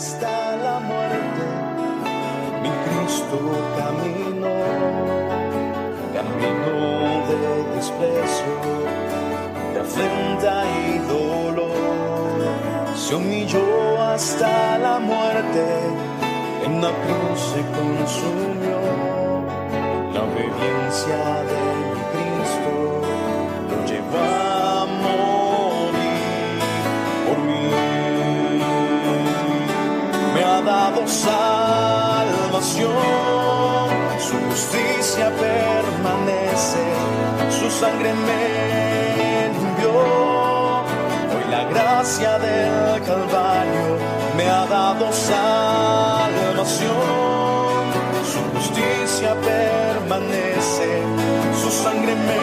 hasta la muerte, mi Cristo caminó, camino de desprecio, de afrenta y dolor, se humilló hasta la muerte, en la cruz se consumió, la obediencia de mi Cristo lo llevó a morir por mí. Me ha dado salvación, su justicia permanece, su sangre me limpió. Hoy la gracia del Calvario me ha dado salvación, su justicia permanece, su sangre me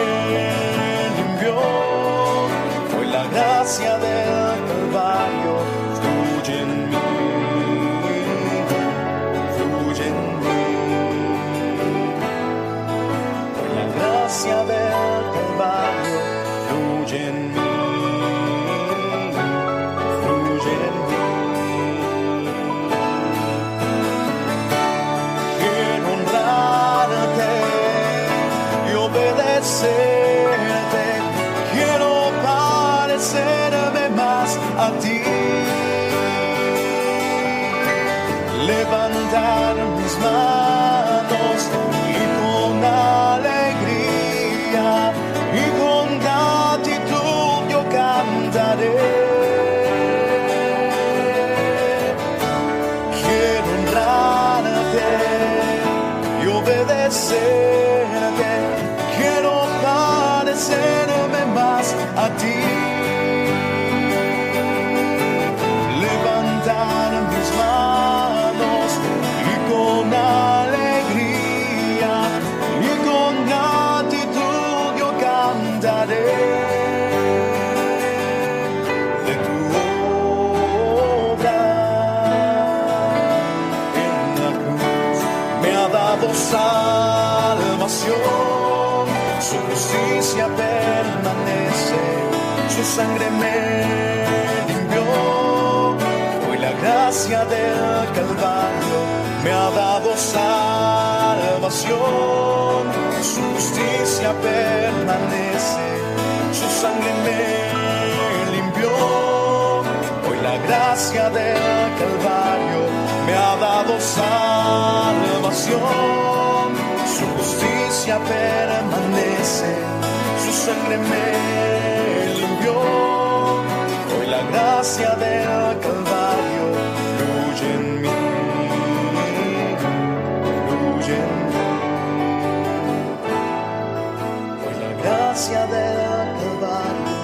limpió. Hoy la gracia del Calvario fluye en mí. La gracia del Calvario fluye en mí, fluye en mí. Quiero honrarte y obedecerte, quiero parecerme más a ti, levantar mis manos y con alegría y con gratitud yo cantaré. Quiero honrarte y obedecerte, quiero parecerme más a ti, levantar mis manos y con alegría y con gratitud yo cantaré de tu obra en la cruz. Me ha dado salvación, su justicia permanece, su sangre me limpió. Hoy la gracia del Calvario me ha dado salvación, su justicia permanece, su sangre me limpió. Hoy la gracia del Calvario me ha dado salvación, su justicia permanece, su sangre me limpió. Hoy la gracia del Calvario fluye en mí, fluye en mí. Hoy la gracia del Calvario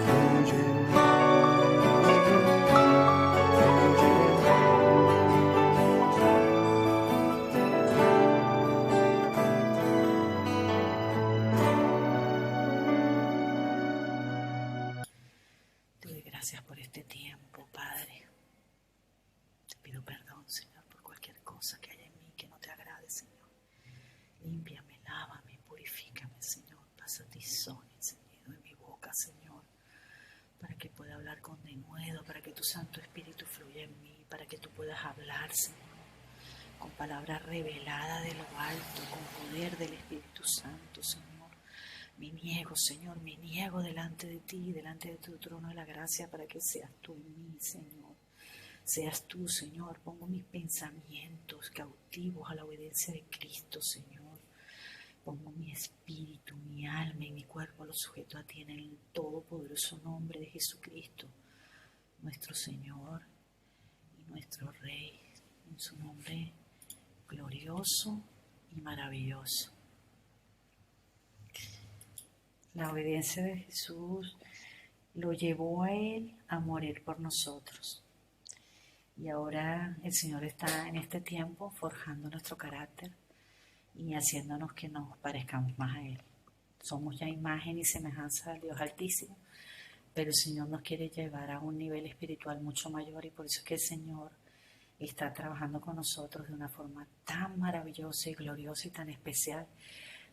fluye en mí, fluye en mí. Te doy gracias por este tiempo, Padre. Te pido perdón, Señor, por cualquier cosa que haya en mí que no te agrade, Señor. Límpiame, lávame, purifícame, Señor. Pasa tizón encendido en mi boca, Señor, para que pueda hablar con denuedo, para que tu Santo Espíritu fluya en mí, para que tú puedas hablar, Señor, con palabras reveladas de lo alto, con poder del Espíritu Santo, Señor. Me niego, Señor, me niego delante de ti, delante de tu trono de la gracia, para que seas tú en mí, Señor. Seas tú, Señor. Pongo mis pensamientos cautivos a la obediencia de Cristo, Señor. Pongo mi espíritu, mi alma y mi cuerpo, lo sujeto a ti en el todopoderoso nombre de Jesucristo, nuestro Señor y nuestro Rey, en su nombre glorioso y maravilloso. La obediencia de Jesús lo llevó a Él a morir por nosotros. Y ahora el Señor está en este tiempo forjando nuestro carácter y haciéndonos que nos parezcamos más a Él. Somos ya imagen y semejanza del Dios Altísimo, pero el Señor nos quiere llevar a un nivel espiritual mucho mayor, y por eso es que el Señor está trabajando con nosotros de una forma tan maravillosa y gloriosa y tan especial.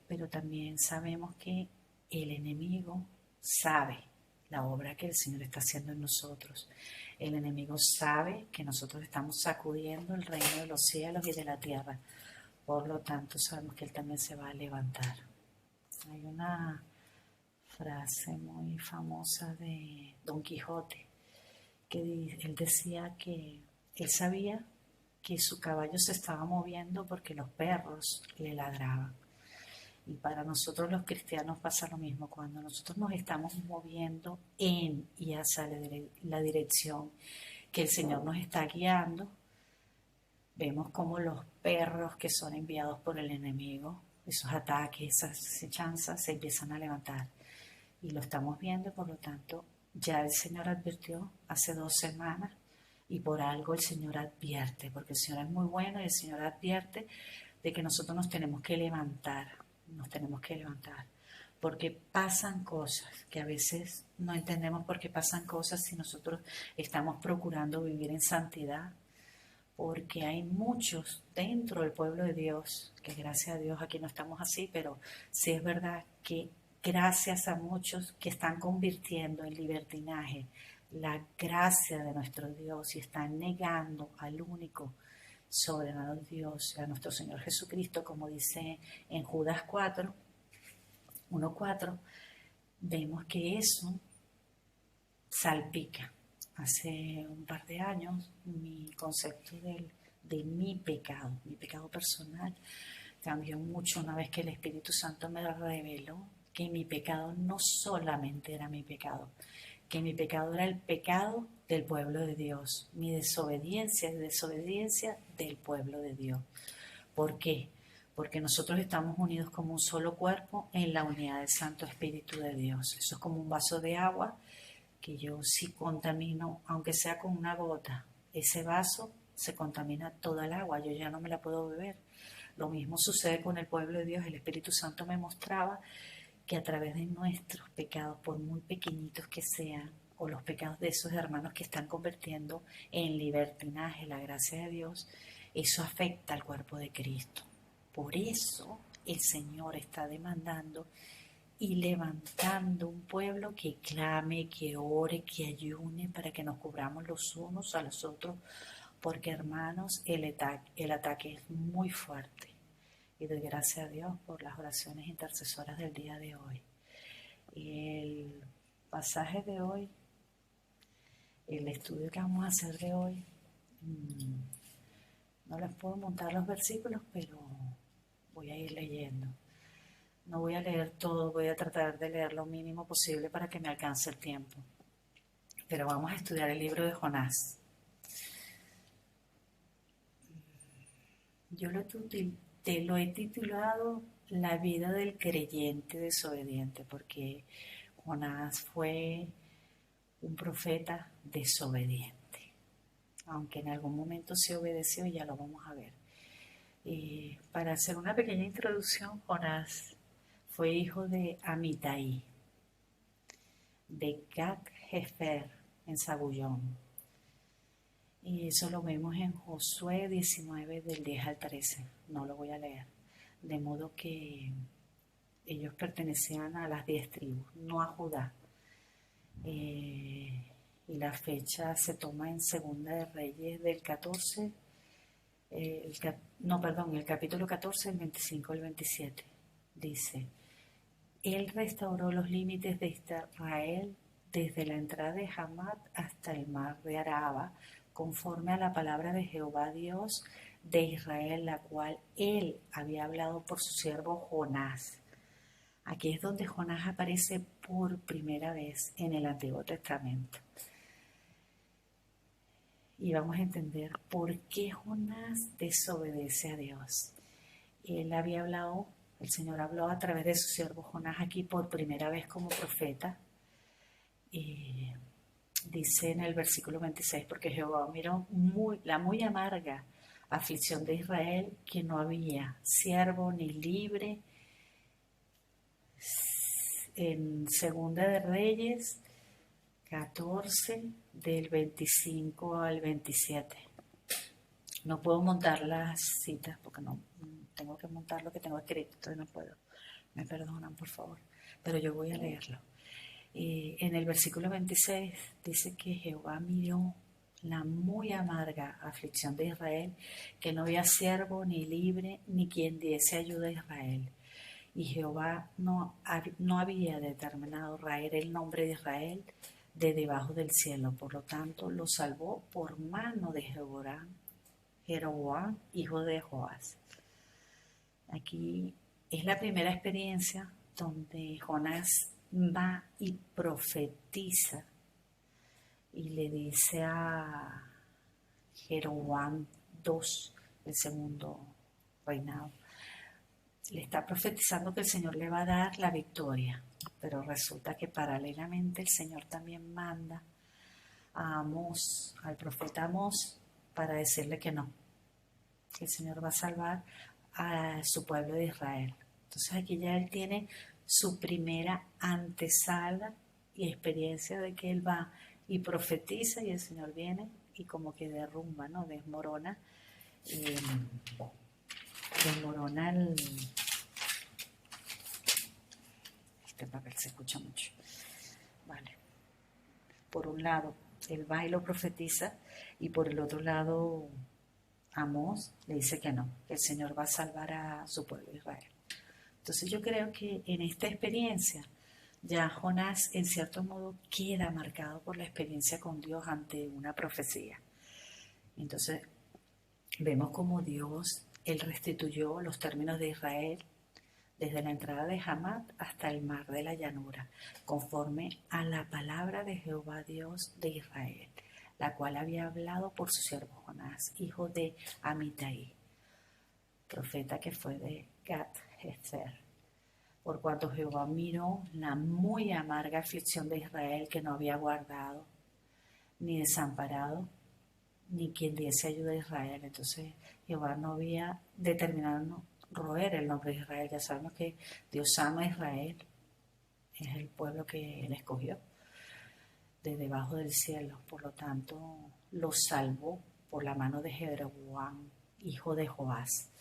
Pero también sabemos que el enemigo sabe la obra que el Señor está haciendo en nosotros. El enemigo sabe que nosotros estamos sacudiendo el reino de los cielos y de la tierra. Por lo tanto, sabemos que él también se va a levantar. Hay una frase muy famosa de Don Quijote que él decía que él sabía que su caballo se estaba moviendo porque los perros le ladraban. Y para nosotros los cristianos pasa lo mismo. Cuando nosotros nos estamos moviendo en y hacia la dirección que el Señor nos está guiando, vemos como los perros que son enviados por el enemigo, esos ataques, esas acechanzas, se empiezan a levantar. Y lo estamos viendo, por lo tanto, ya el Señor advirtió hace 2 semanas y por algo el Señor advierte, porque el Señor es muy bueno y el Señor advierte de que nosotros nos tenemos que levantar, porque pasan cosas que a veces no entendemos por qué pasan cosas si nosotros estamos procurando vivir en santidad, porque hay muchos dentro del pueblo de Dios, que gracias a Dios aquí no estamos así, pero sí es verdad que gracias a muchos que están convirtiendo en libertinaje la gracia de nuestro Dios y están negando al único soberano Dios, a nuestro Señor Jesucristo, como dice en Judas 4, 1:4, vemos que eso salpica. Hace un par de años mi concepto de mi pecado personal, cambió mucho una vez que el Espíritu Santo me reveló que mi pecado no solamente era mi pecado, que mi pecado era el pecado del pueblo de Dios, mi desobediencia es desobediencia del pueblo de Dios. ¿Por qué? Porque nosotros estamos unidos como un solo cuerpo en la unidad del Santo Espíritu de Dios. Eso es como un vaso de agua que yo si contamino, aunque sea con una gota, ese vaso se contamina toda el agua, yo ya no me la puedo beber. Lo mismo sucede con el pueblo de Dios. El Espíritu Santo me mostraba que a través de nuestros pecados, por muy pequeñitos que sean, o los pecados de esos hermanos que están convirtiendo en libertinaje la gracia de Dios, eso afecta al cuerpo de Cristo. Por eso el Señor está demandando y levantando un pueblo que clame, que ore, que ayune para que nos cubramos los unos a los otros, porque hermanos, el ataque es muy fuerte. Y doy gracias a Dios por las oraciones intercesoras del día de hoy. Y el pasaje de hoy, el estudio que vamos a hacer de hoy, no les puedo montar los versículos, pero voy a ir leyendo. No voy a leer todo, voy a tratar de leer lo mínimo posible para que me alcance el tiempo. Pero vamos a estudiar el libro de Jonás. Yo te lo he titulado La vida del creyente desobediente, porque Jonás fue un profeta desobediente, aunque en algún momento se obedeció y ya lo vamos a ver. Para hacer una pequeña introducción, Jonás fue hijo de Amitai, de Gat-Hefer en Zabullón. Y eso lo vemos en Josué 19 del 10 al 13. No lo voy a leer. De modo que ellos pertenecían a las 10 tribus, no a Judá. Y la fecha se toma en Segunda de Reyes del 14, el capítulo 14, el 25 al 27. Dice: Él restauró los límites de Israel desde la entrada de Hamat hasta el mar de Araba, conforme a la palabra de Jehová Dios de Israel, la cual él había hablado por su siervo Jonás. Aquí es donde Jonás aparece por primera vez en el Antiguo Testamento. Y vamos a entender por qué Jonás desobedece a Dios. Él había hablado, el Señor habló a través de su siervo Jonás aquí por primera vez como profeta. Dice en el versículo 26, porque Jehová miró la muy amarga aflicción de Israel, que no había siervo ni libre. En Segunda de Reyes 14, del 25 al 27. No puedo montar las citas porque no tengo que montar lo que tengo escrito, entonces no puedo. Me perdonan, por favor, pero yo voy a leerlo. En el versículo 26 dice que Jehová miró la muy amarga aflicción de Israel, que no había siervo ni libre ni quien diese ayuda a Israel. Y Jehová no había determinado raer el nombre de Israel de debajo del cielo. Por lo tanto, lo salvó por mano de Jeroboam, hijo de Joás. Aquí es la primera experiencia donde Jonás va y profetiza y le dice a Jeroboam II, el segundo reinado, le está profetizando que el Señor le va a dar la victoria, pero resulta que paralelamente el Señor también manda a Amós, al profeta Amós, para decirle que no, que el Señor va a salvar a su pueblo de Israel. Entonces aquí ya él tiene su primera antesala y experiencia de que él va y profetiza y el Señor viene y como que derrumba, ¿no? Desmorona este papel se escucha mucho. Vale. Por un lado, él va y lo profetiza y por el otro lado, Amós le dice que no, que el Señor va a salvar a su pueblo Israel. Entonces yo creo que en esta experiencia ya Jonás en cierto modo queda marcado por la experiencia con Dios ante una profecía. Entonces vemos como Dios, él restituyó los términos de Israel desde la entrada de Hamat hasta el mar de la llanura, conforme a la palabra de Jehová Dios de Israel, la cual había hablado por su siervo Jonás, hijo de Amitai, profeta que fue de Gat-Hefer. Por cuanto Jehová miró la muy amarga aflicción de Israel, que no había guardado, ni desamparado, ni quien diese ayuda a Israel. Entonces Jehová no había determinado roer el nombre de Israel. Ya sabemos que Dios ama a Israel, es el pueblo que él escogió de debajo del cielo. Por lo tanto, lo salvó por la mano de Jeroboam, hijo de Joás.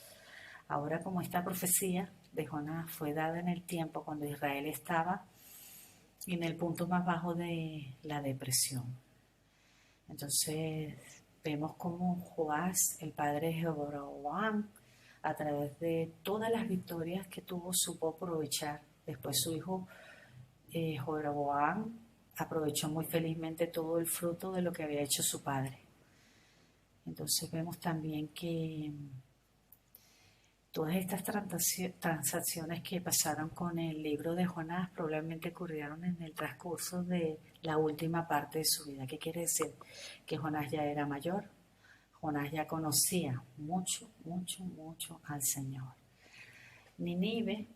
Ahora, como esta profecía de Jonás fue dada en el tiempo cuando Israel estaba en el punto más bajo de la depresión. Entonces vemos como Joás, el padre de Jeroboam, a través de todas las victorias que tuvo, supo aprovechar. Después su hijo Jeroboam aprovechó muy felizmente todo el fruto de lo que había hecho su padre. Entonces vemos también que todas estas transacciones que pasaron con el libro de Jonás probablemente ocurrieron en el transcurso de la última parte de su vida. ¿Qué quiere decir? Que Jonás ya era mayor, Jonás ya conocía mucho al Señor. Nínive,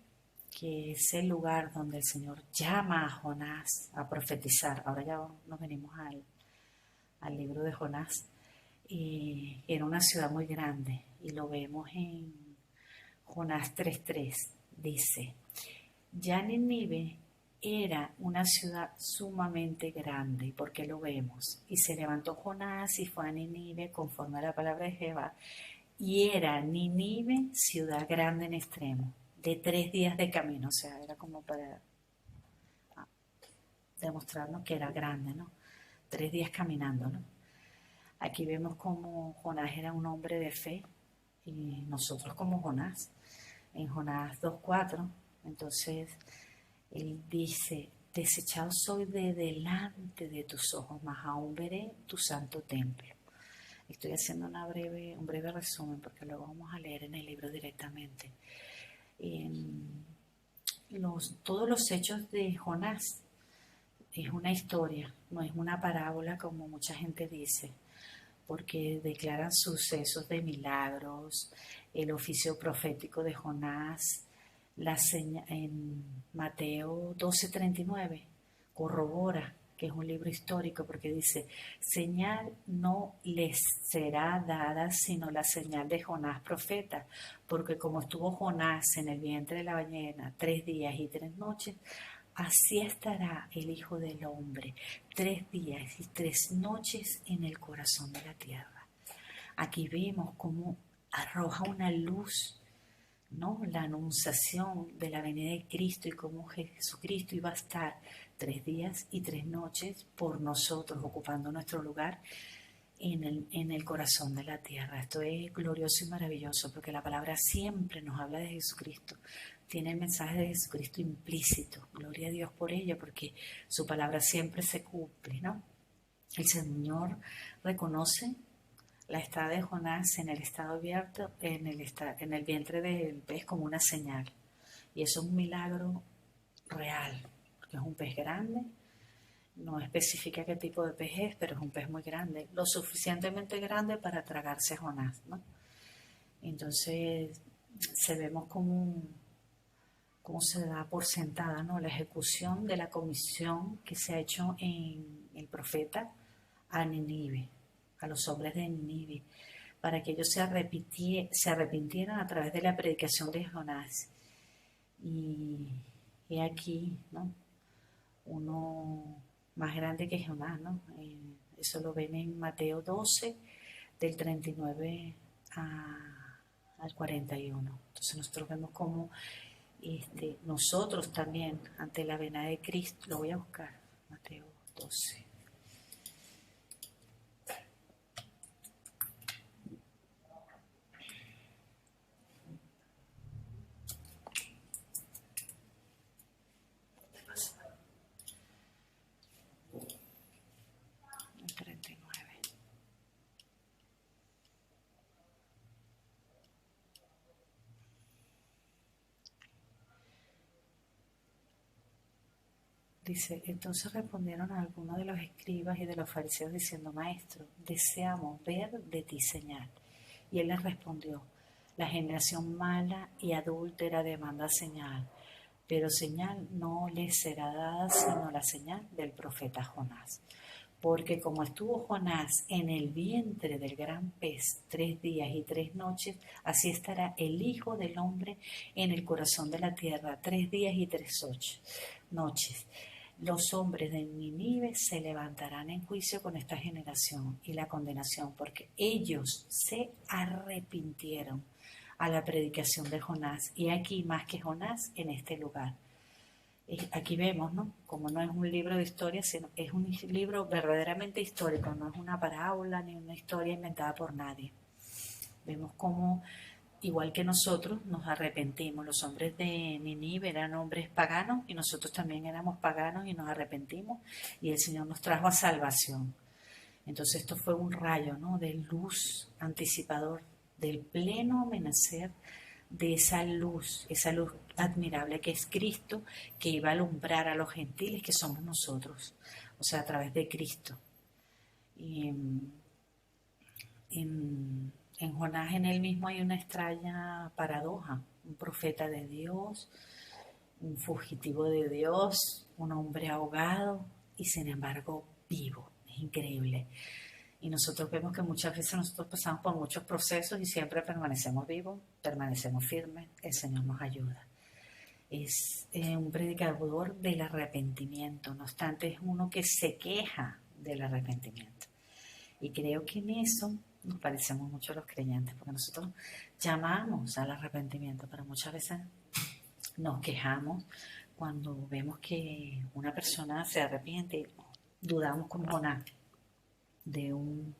que es el lugar donde el Señor llama a Jonás a profetizar. Ahora ya nos venimos al libro de Jonás. Y era una ciudad muy grande y lo vemos en Jonás 3:3. Dice, ya Nínive era una ciudad sumamente grande. ¿Y por qué lo vemos? Y se levantó Jonás y fue a Nínive conforme a la palabra de Jehová. Y era Nínive ciudad grande en extremo, de 3 días de camino. O sea, era como para demostrarnos que era grande, ¿no? 3 días caminando, ¿no? Aquí vemos como Jonás era un hombre de fe y nosotros como Jonás. En Jonás 2:4, entonces él dice, desechado soy de delante de tus ojos, mas aún veré tu santo templo. Estoy haciendo un breve resumen porque luego vamos a leer en el libro directamente. Todos los hechos de Jonás es una historia, no es una parábola como mucha gente dice, porque declaran sucesos de milagros, el oficio profético de Jonás, en Mateo 12:39 corrobora que es un libro histórico porque dice, señal no les será dada sino la señal de Jonás profeta, porque como estuvo Jonás en el vientre de la ballena 3 días y 3 noches, así estará el Hijo del Hombre 3 días y 3 noches en el corazón de la tierra. Aquí vemos cómo arroja una luz, ¿no? La anunciación de la venida de Cristo y cómo Jesucristo iba a estar 3 días y 3 noches por nosotros, ocupando nuestro lugar en el corazón de la tierra. Esto es glorioso y maravilloso porque la palabra siempre nos habla de Jesucristo. Tiene el mensaje de Jesucristo implícito. Gloria a Dios por ello, porque su palabra siempre se cumple, ¿no? El Señor reconoce la estada de Jonás en el estado abierto, en el vientre del pez como una señal. Y eso es un milagro real, porque es un pez grande. No especifica qué tipo de pez es, pero es un pez muy grande, lo suficientemente grande para tragarse a Jonás, ¿no? Entonces, vemos cómo se da por sentada, ¿no? La ejecución de la comisión que se ha hecho en el profeta a Nínive, a los hombres de Nínive, para que ellos se arrepintieran a través de la predicación de Jonás. Y aquí, ¿no? Uno más grande que Jonás, ¿no? Eso lo ven en Mateo 12, del 39 al 41. Entonces nosotros vemos como nosotros también, ante la venida de Cristo, lo voy a buscar, Mateo 12. El 39. Dice, entonces respondieron algunos de los escribas y de los fariseos diciendo, Maestro, deseamos ver de ti señal. Y él les respondió, la generación mala y adúltera demanda señal, pero señal no les será dada sino la señal del profeta Jonás. Porque como estuvo Jonás en el vientre del gran pez 3 días y 3 noches, así estará el Hijo del Hombre en el corazón de la tierra 3 días y 3 noches. Los hombres de Nínive se levantarán en juicio con esta generación y la condenación, porque ellos se arrepintieron a la predicación de Jonás. Y aquí más que Jonás en este lugar. Aquí vemos, ¿no? Como no es un libro de historia, sino es un libro verdaderamente histórico, no es una parábola ni una historia inventada por nadie. Vemos cómo, igual que nosotros, nos arrepentimos. Los hombres de Nínive eran hombres paganos y nosotros también éramos paganos y nos arrepentimos y el Señor nos trajo a salvación. Entonces esto fue un rayo, ¿no? De luz anticipador del pleno amanecer de esa luz admirable que es Cristo, que iba a alumbrar a los gentiles que somos nosotros, o sea, a través de Cristo. Y en Jonás en él mismo hay una extraña paradoja, un profeta de Dios, un fugitivo de Dios, un hombre ahogado y sin embargo vivo. Es increíble. Y nosotros vemos que muchas veces nosotros pasamos por muchos procesos y siempre permanecemos vivos, permanecemos firmes, el Señor nos ayuda. Es un predicador del arrepentimiento, no obstante es uno que se queja del arrepentimiento. Y creo que en eso nos parecemos mucho a los creyentes, porque nosotros llamamos al arrepentimiento, pero muchas veces nos quejamos cuando vemos que una persona se arrepiente y dudamos como Jonás de un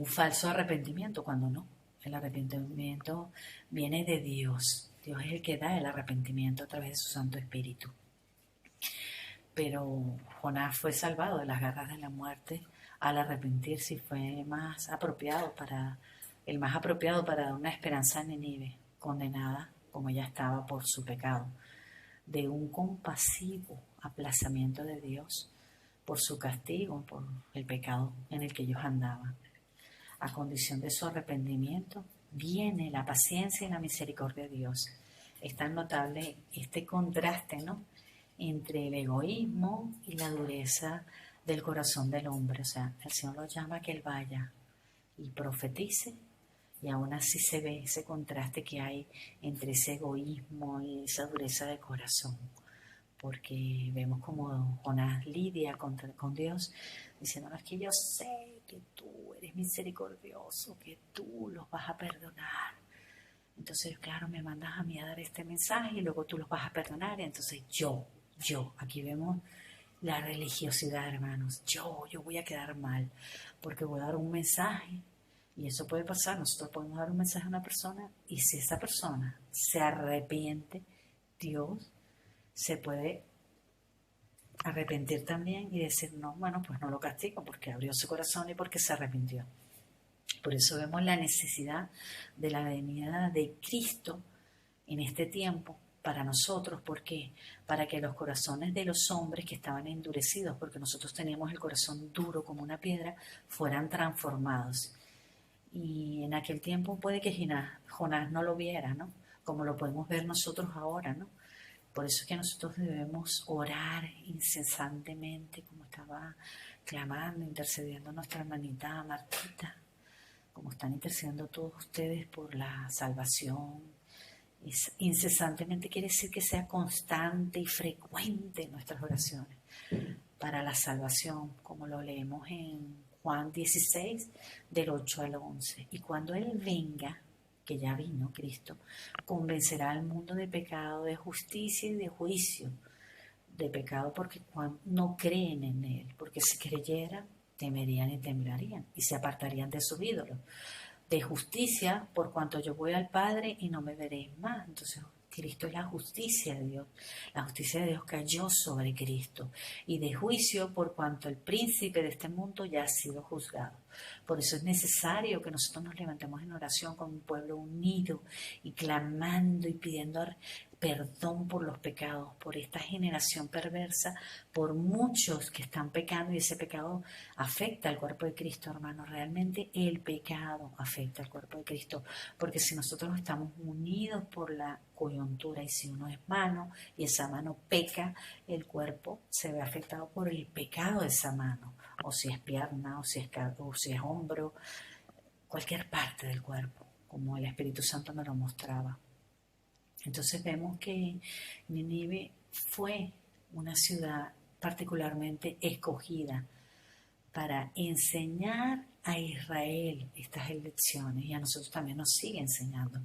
falso arrepentimiento, cuando no. El arrepentimiento viene de Dios. Dios es el que da el arrepentimiento a través de su Santo Espíritu. Pero Jonás fue salvado de las garras de la muerte al arrepentirse y fue el más apropiado para dar una esperanza a Nínive, condenada como ya estaba por su pecado, de un compasivo aplazamiento de Dios por su castigo, por el pecado en el que ellos andaban. A condición de su arrepentimiento viene la paciencia y la misericordia de Dios. Es tan notable este contraste, ¿no?, entre el egoísmo y la dureza del corazón del hombre. O sea, el Señor lo llama a que Él vaya y profetice, y aún así se ve ese contraste que hay entre ese egoísmo y esa dureza de corazón, porque vemos como Jonás lidia con Dios, diciéndonos que yo sé que tú eres misericordioso, que tú los vas a perdonar. Entonces, claro, me mandas a mí a dar este mensaje y luego tú los vas a perdonar, y entonces yo, aquí vemos la religiosidad, hermanos. Yo voy a quedar mal porque voy a dar un mensaje y eso puede pasar. Nosotros podemos dar un mensaje a una persona y si esa persona se arrepiente, Dios se puede arrepentir también y decir, no, bueno, pues no lo castigo porque abrió su corazón y porque se arrepintió. Por eso vemos la necesidad de la venida de Cristo en este tiempo para nosotros. ¿Por qué? Para que los corazones de los hombres que estaban endurecidos, porque nosotros teníamos el corazón duro como una piedra, fueran transformados. Y en aquel tiempo puede que Jonás no lo viera, ¿no? Como lo podemos ver nosotros ahora, ¿no? Por eso es que nosotros debemos orar incesantemente, como estaba clamando, intercediendo nuestra hermanita Martita, como están intercediendo todos ustedes por la salvación. Incesantemente quiere decir que sea constante y frecuente en nuestras oraciones para la salvación, como lo leemos en Juan 16, del 8 al 11. Y cuando Él venga, que ya vino Cristo, convencerá al mundo de pecado, de justicia y de juicio. De pecado porque no creen en Él, porque si creyeran, temerían y temblarían y se apartarían de sus ídolos. De justicia, por cuanto yo voy al Padre y no me veréis más. Entonces, Cristo es la justicia de Dios. La justicia de Dios cayó sobre Cristo. Y de juicio, por cuanto el príncipe de este mundo ya ha sido juzgado. Por eso es necesario que nosotros nos levantemos en oración con un pueblo unido y clamando y pidiendo perdón por los pecados, por esta generación perversa, por muchos que están pecando y ese pecado afecta al cuerpo de Cristo, hermanos. Realmente el pecado afecta al cuerpo de Cristo, porque si nosotros estamos unidos por la coyuntura y si uno es mano y esa mano peca, el cuerpo se ve afectado por el pecado de esa mano, o si es pierna, o si es hombro, cualquier parte del cuerpo, como el Espíritu Santo nos lo mostraba. Entonces vemos que Nínive fue una ciudad particularmente escogida para enseñar a Israel estas lecciones y a nosotros también nos sigue enseñando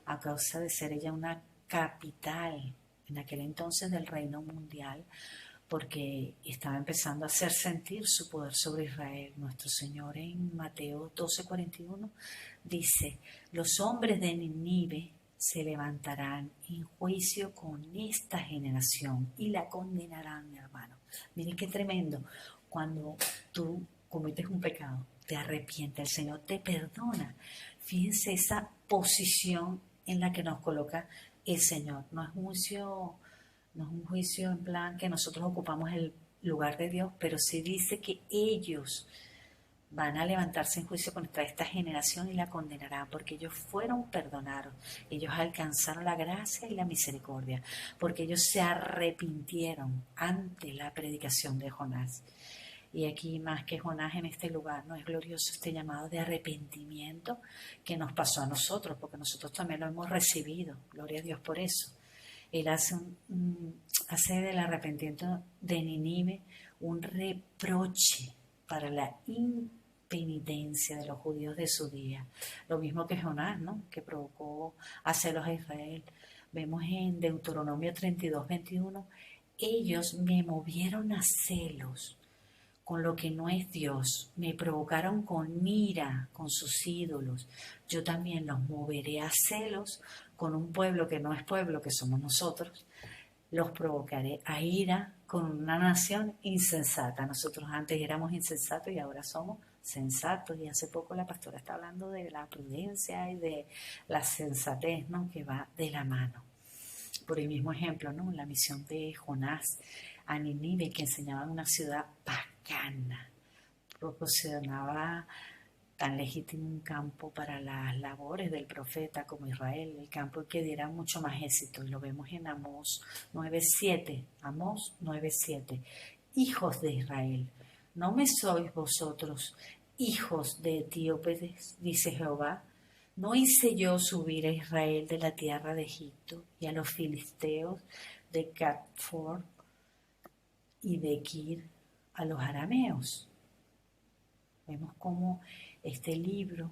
a causa de ser ella una capital en aquel entonces del reino mundial, porque estaba empezando a hacer sentir su poder sobre Israel. Nuestro Señor en Mateo 12:41 dice, los hombres de Nínive se levantarán en juicio con esta generación y la condenarán, hermano. Miren qué tremendo. Cuando tú cometes un pecado, te arrepientes, el Señor te perdona. Fíjense esa posición en la que nos coloca el Señor. No es un juicio en plan que nosotros ocupamos el lugar de Dios, pero sí dice que ellos van a levantarse en juicio contra esta generación y la condenarán, porque ellos fueron perdonados, ellos alcanzaron la gracia y la misericordia, porque ellos se arrepintieron ante la predicación de Jonás. Y aquí más que Jonás en este lugar, ¿no? Es glorioso este llamado de arrepentimiento que nos pasó a nosotros, porque nosotros también lo hemos recibido, gloria a Dios por eso. Él hace del arrepentimiento de Nínive un reproche para la impenitencia de los judíos de su día. Lo mismo que Jonás, ¿no? Que provocó a celos a Israel. Vemos en Deuteronomio 32:21, ellos me movieron a celos con lo que no es Dios, me provocaron con ira, con sus ídolos. Yo también los moveré a celos con un pueblo que no es pueblo, que somos nosotros. Los provocaré a ira con una nación insensata. Nosotros antes éramos insensatos y ahora somos sensatos. Y hace poco la pastora está hablando de la prudencia y de la sensatez, ¿no? Que va de la mano. Por el mismo ejemplo, ¿no? La misión de Jonás a Nínive, que enseñaba en una ciudad pagana, proporcionaba tan legítimo un campo para las labores del profeta como Israel, el campo que diera mucho más éxito, y lo vemos en Amós 9:7. Amós 9:7. Hijos de Israel, ¿no me sois vosotros hijos de etíopes? Dice Jehová. ¿No hice yo subir a Israel de la tierra de Egipto y a los filisteos de Catfor y de Kir a los arameos? Vemos cómo este libro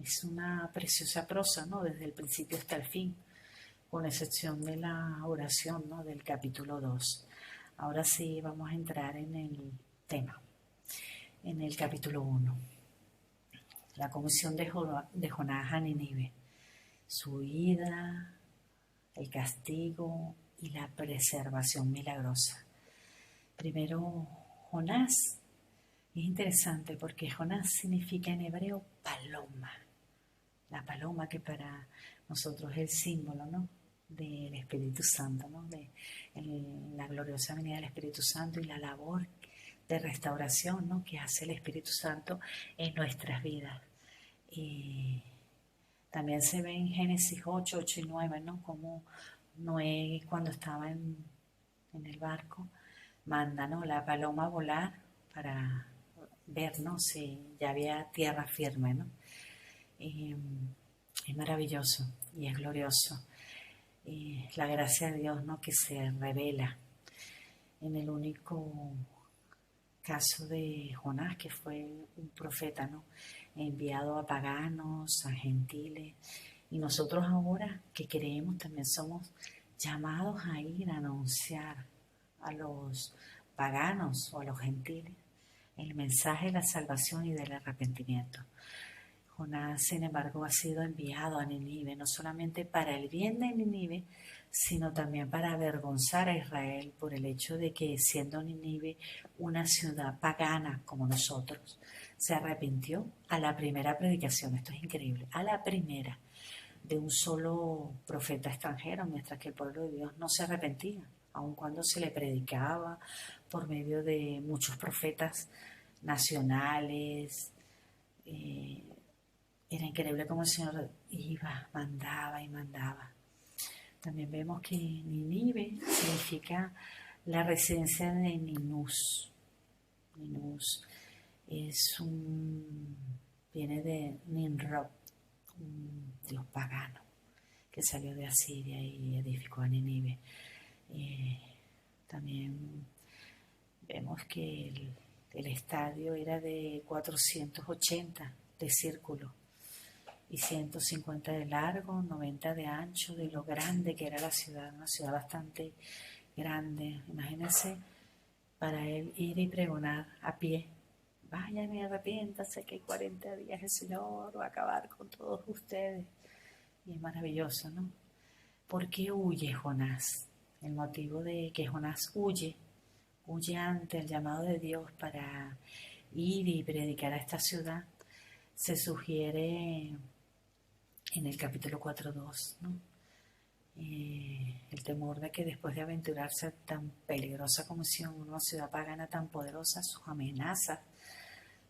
es una preciosa prosa, ¿no? Desde el principio hasta el fin, con excepción de la oración, ¿no? Del capítulo 2. Ahora sí vamos a entrar en el tema, en el capítulo 1. La comisión de Jonás a Nínive, su huida, el castigo y la preservación milagrosa. Primero, Jonás. Es interesante porque Jonás significa en hebreo paloma. La paloma que para nosotros es el símbolo, ¿no?, del Espíritu Santo, ¿no?, de la gloriosa venida del Espíritu Santo y la labor de restauración, ¿no?, que hace el Espíritu Santo en nuestras vidas. Y también se ve en Génesis 8, 8 y 9, ¿no?, como Noé, cuando estaba en el barco, manda, ¿no?, la paloma a volar para ver, ¿no?, si ya había tierra firme, ¿no? Es maravilloso y es glorioso. La gracia de Dios, ¿no?, que se revela en el único caso de Jonás, que fue un profeta, ¿no?, enviado a paganos, a gentiles. Y nosotros ahora que creemos también somos llamados a ir a anunciar a los paganos o a los gentiles el mensaje de la salvación y del arrepentimiento. Jonás, sin embargo, ha sido enviado a Nínive, no solamente para el bien de Nínive, sino también para avergonzar a Israel por el hecho de que, siendo Nínive una ciudad pagana como nosotros, se arrepintió a la primera predicación. Esto es increíble, a la primera, de un solo profeta extranjero, mientras que el pueblo de Dios no se arrepentía, aun cuando se le predicaba por medio de muchos profetas nacionales. Era increíble cómo el Señor iba, mandaba y mandaba. También vemos que Nínive significa la residencia de Ninús. Ninús viene de Ninrod, un dios pagano que salió de Asiria y edificó a Nínive. También vemos que el estadio era de 480 de círculo y 150 de largo, 90 de ancho, de lo grande que era la ciudad, una ciudad bastante grande. Imagínense, para él ir y pregonar a pie: vayan y arrepiéntanse que 40 días el Señor va a acabar con todos ustedes. Y es maravilloso, ¿no? ¿Por qué huye Jonás? El motivo de que Jonás huye ante el llamado de Dios para ir y predicar a esta ciudad, se sugiere en el capítulo 4.2, ¿no? El temor de que después de aventurarse a tan peligrosa comisión, una ciudad pagana tan poderosa, sus amenazas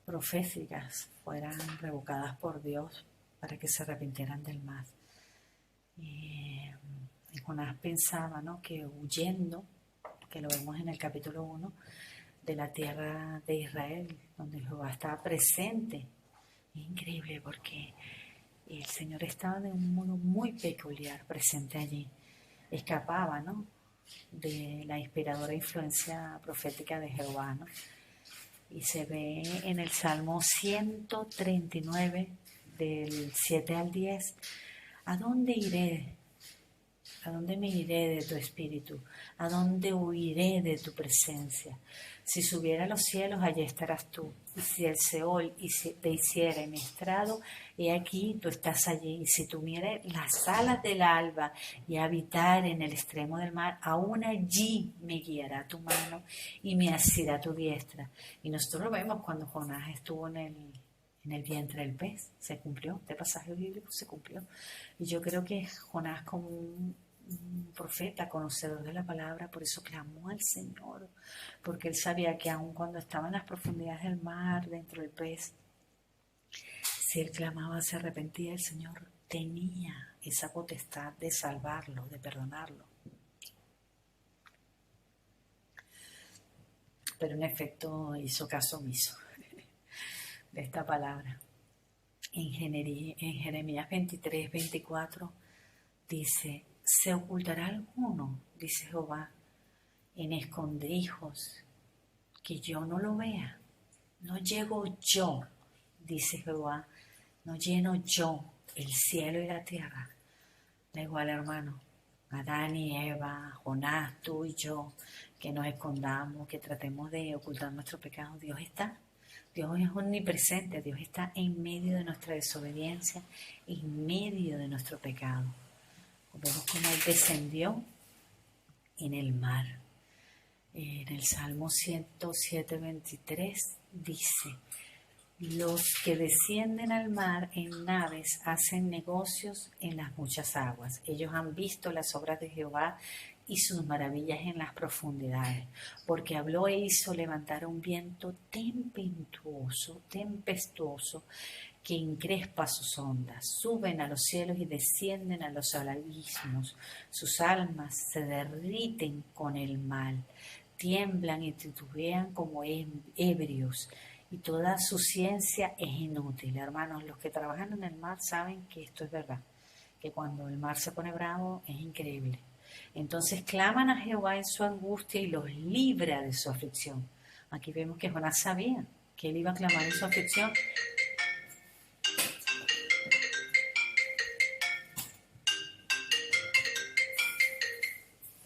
proféticas fueran revocadas por Dios para que se arrepintieran del mal. Y Jonás pensaba, ¿no?, que huyendo, que lo vemos en el capítulo 1, de la tierra de Israel, donde Jehová estaba presente. Es increíble porque el Señor estaba de un modo muy peculiar presente allí. Escapaba, ¿no?, de la inspiradora influencia profética de Jehová, ¿no? Y se ve en el Salmo 139, del 7 al 10, ¿a dónde iré? ¿A dónde me iré de tu espíritu? ¿A dónde huiré de tu presencia? Si subiera a los cielos, allí estarás tú. Y si el Seol te hiciera en mi estrado, he aquí, tú estás allí. Y si tuviera las alas del alba y habitar en el extremo del mar, aún allí me guiará tu mano y me asirá tu diestra. Y nosotros lo vemos cuando Jonás estuvo en el vientre del pez. Se cumplió, este pasaje bíblico se cumplió. Y yo creo que Jonás, como un profeta, conocedor de la palabra, por eso clamó al Señor, porque él sabía que aun cuando estaba en las profundidades del mar, dentro del pez, si él clamaba, se arrepentía, el Señor tenía esa potestad de salvarlo, de perdonarlo. Pero en efecto hizo caso omiso de esta palabra. En Jeremías 23, 24 dice: ¿se ocultará alguno, dice Jehová, en escondrijos, que yo no lo vea? No llego yo, dice Jehová, no lleno yo el cielo y la tierra. Da igual, hermano, Adán y Eva, Jonás, tú y yo, que nos escondamos, que tratemos de ocultar nuestro pecado. Dios está. Dios es omnipresente. Dios está en medio de nuestra desobediencia, en medio de nuestro pecado. Vemos cómo Él descendió en el mar. En el Salmo 107, 23 dice: los que descienden al mar en naves hacen negocios en las muchas aguas. Ellos han visto las obras de Jehová y sus maravillas en las profundidades, porque habló e hizo levantar un viento tempestuoso que encrespa sus ondas. Suben a los cielos y descienden a los abismos. Sus almas se derriten con el mal, tiemblan y titubean como ebrios, y toda su ciencia es inútil. Hermanos, los que trabajan en el mar saben que esto es verdad, que cuando el mar se pone bravo es increíble. Entonces claman a Jehová en su angustia y los libra de su aflicción. Aquí vemos que Jonás sabía que él iba a clamar en su aflicción.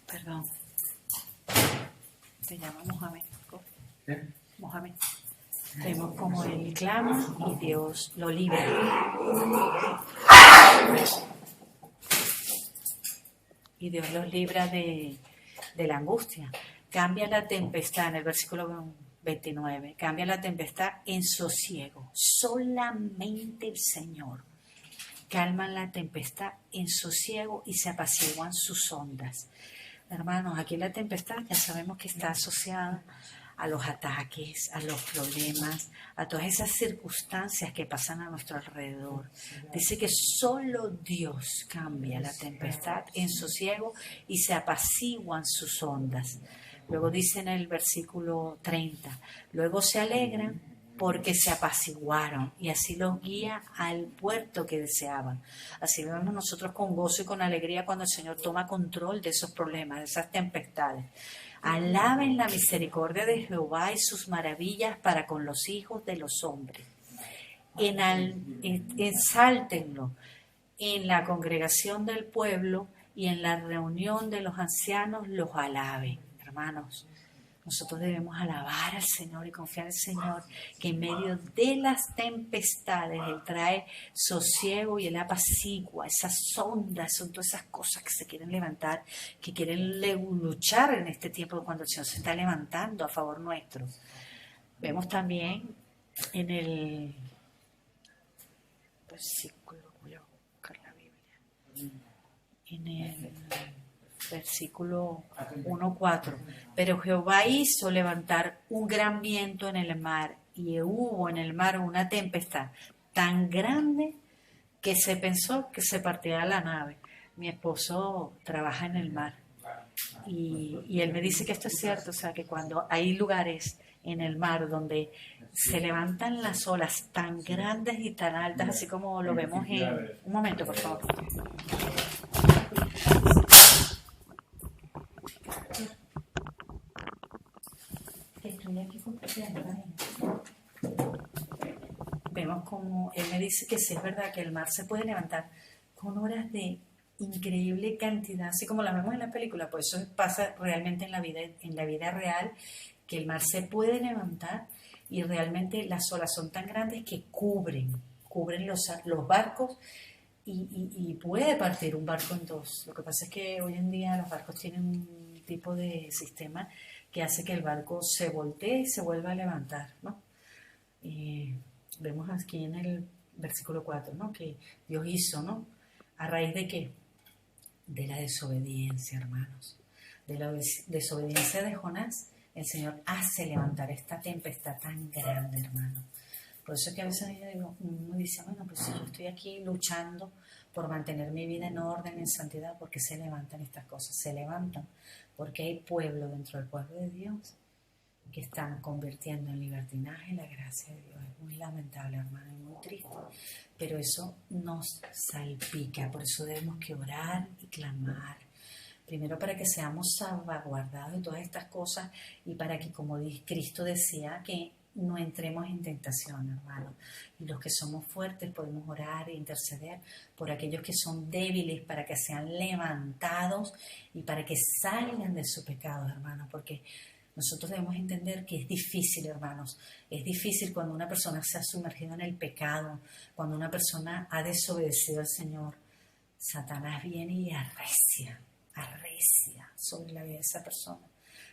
Perdón. Se llama Mohamed. Mohamed. Vemos como él clama y Dios lo libra. Y Dios los libra de la angustia. Cambia la tempestad, en el versículo 29, cambia la tempestad en sosiego. Solamente el Señor calma la tempestad en sosiego y se apaciguan sus ondas. Hermanos, aquí la tempestad ya sabemos que está asociada a los ataques, a los problemas, a todas esas circunstancias que pasan a nuestro alrededor. Dice que solo Dios cambia la tempestad en sosiego y se apaciguan sus ondas. Luego dice en el versículo 30, luego se alegran porque se apaciguaron y así los guía al puerto que deseaban. Así vemos nosotros con gozo y con alegría cuando el Señor toma control de esos problemas, de esas tempestades. Alaben la misericordia de Jehová y sus maravillas para con los hijos de los hombres. Ensáltenlo en la congregación del pueblo y en la reunión de los ancianos los alaben. Hermanos, nosotros debemos alabar al Señor y confiar en el Señor, que en medio de las tempestades Él trae sosiego y Él apacigua esas ondas, son todas esas cosas que se quieren levantar, que quieren luchar en este tiempo cuando el Señor se está levantando a favor nuestro. Vemos también en el versículo, voy a buscar la Biblia, en el versículo 1:4. Pero Jehová hizo levantar un gran viento en el mar, y hubo en el mar una tempestad tan grande que se pensó que se partía la nave. Mi esposo trabaja en el mar y él me dice que esto es cierto, o sea que cuando hay lugares en el mar donde se levantan las olas tan grandes y tan altas, así como lo vemos en... Un momento, por favor. Estoy aquí compartiendo. Vemos como él me dice que sí es verdad que el mar se puede levantar con olas de increíble cantidad, así como la vemos en la película. Por eso pasa realmente en la vida real, que el mar se puede levantar y realmente las olas son tan grandes que cubren los barcos y puede partir un barco en dos. Lo que pasa es que hoy en día los barcos tienen un tipo de sistema que hace que el barco se voltee y se vuelva a levantar, ¿no? Vemos aquí en el versículo 4, ¿no? Que Dios hizo, ¿no? ¿A raíz de qué? De la desobediencia, hermanos. De la desobediencia de Jonás, el Señor hace levantar esta tempestad tan grande, hermano. Por eso es que a veces uno dice, bueno, pues si yo estoy aquí luchando por mantener mi vida en orden, en santidad, ¿por qué se levantan estas cosas? Se levantan porque hay pueblo dentro del pueblo de Dios que están convirtiendo en libertinaje la gracia de Dios. Es muy lamentable, hermano, es muy triste, pero eso nos salpica. Por eso debemos que orar y clamar, primero para que seamos salvaguardados de todas estas cosas y para que, como Cristo decía, que no entremos en tentación, hermano. Y los que somos fuertes podemos orar e interceder por aquellos que son débiles para que sean levantados y para que salgan de su pecado, hermano, porque nosotros debemos entender que es difícil, hermanos. Es difícil cuando una persona se ha sumergido en el pecado, cuando una persona ha desobedecido al Señor. Satanás viene y arrecia sobre la vida de esa persona.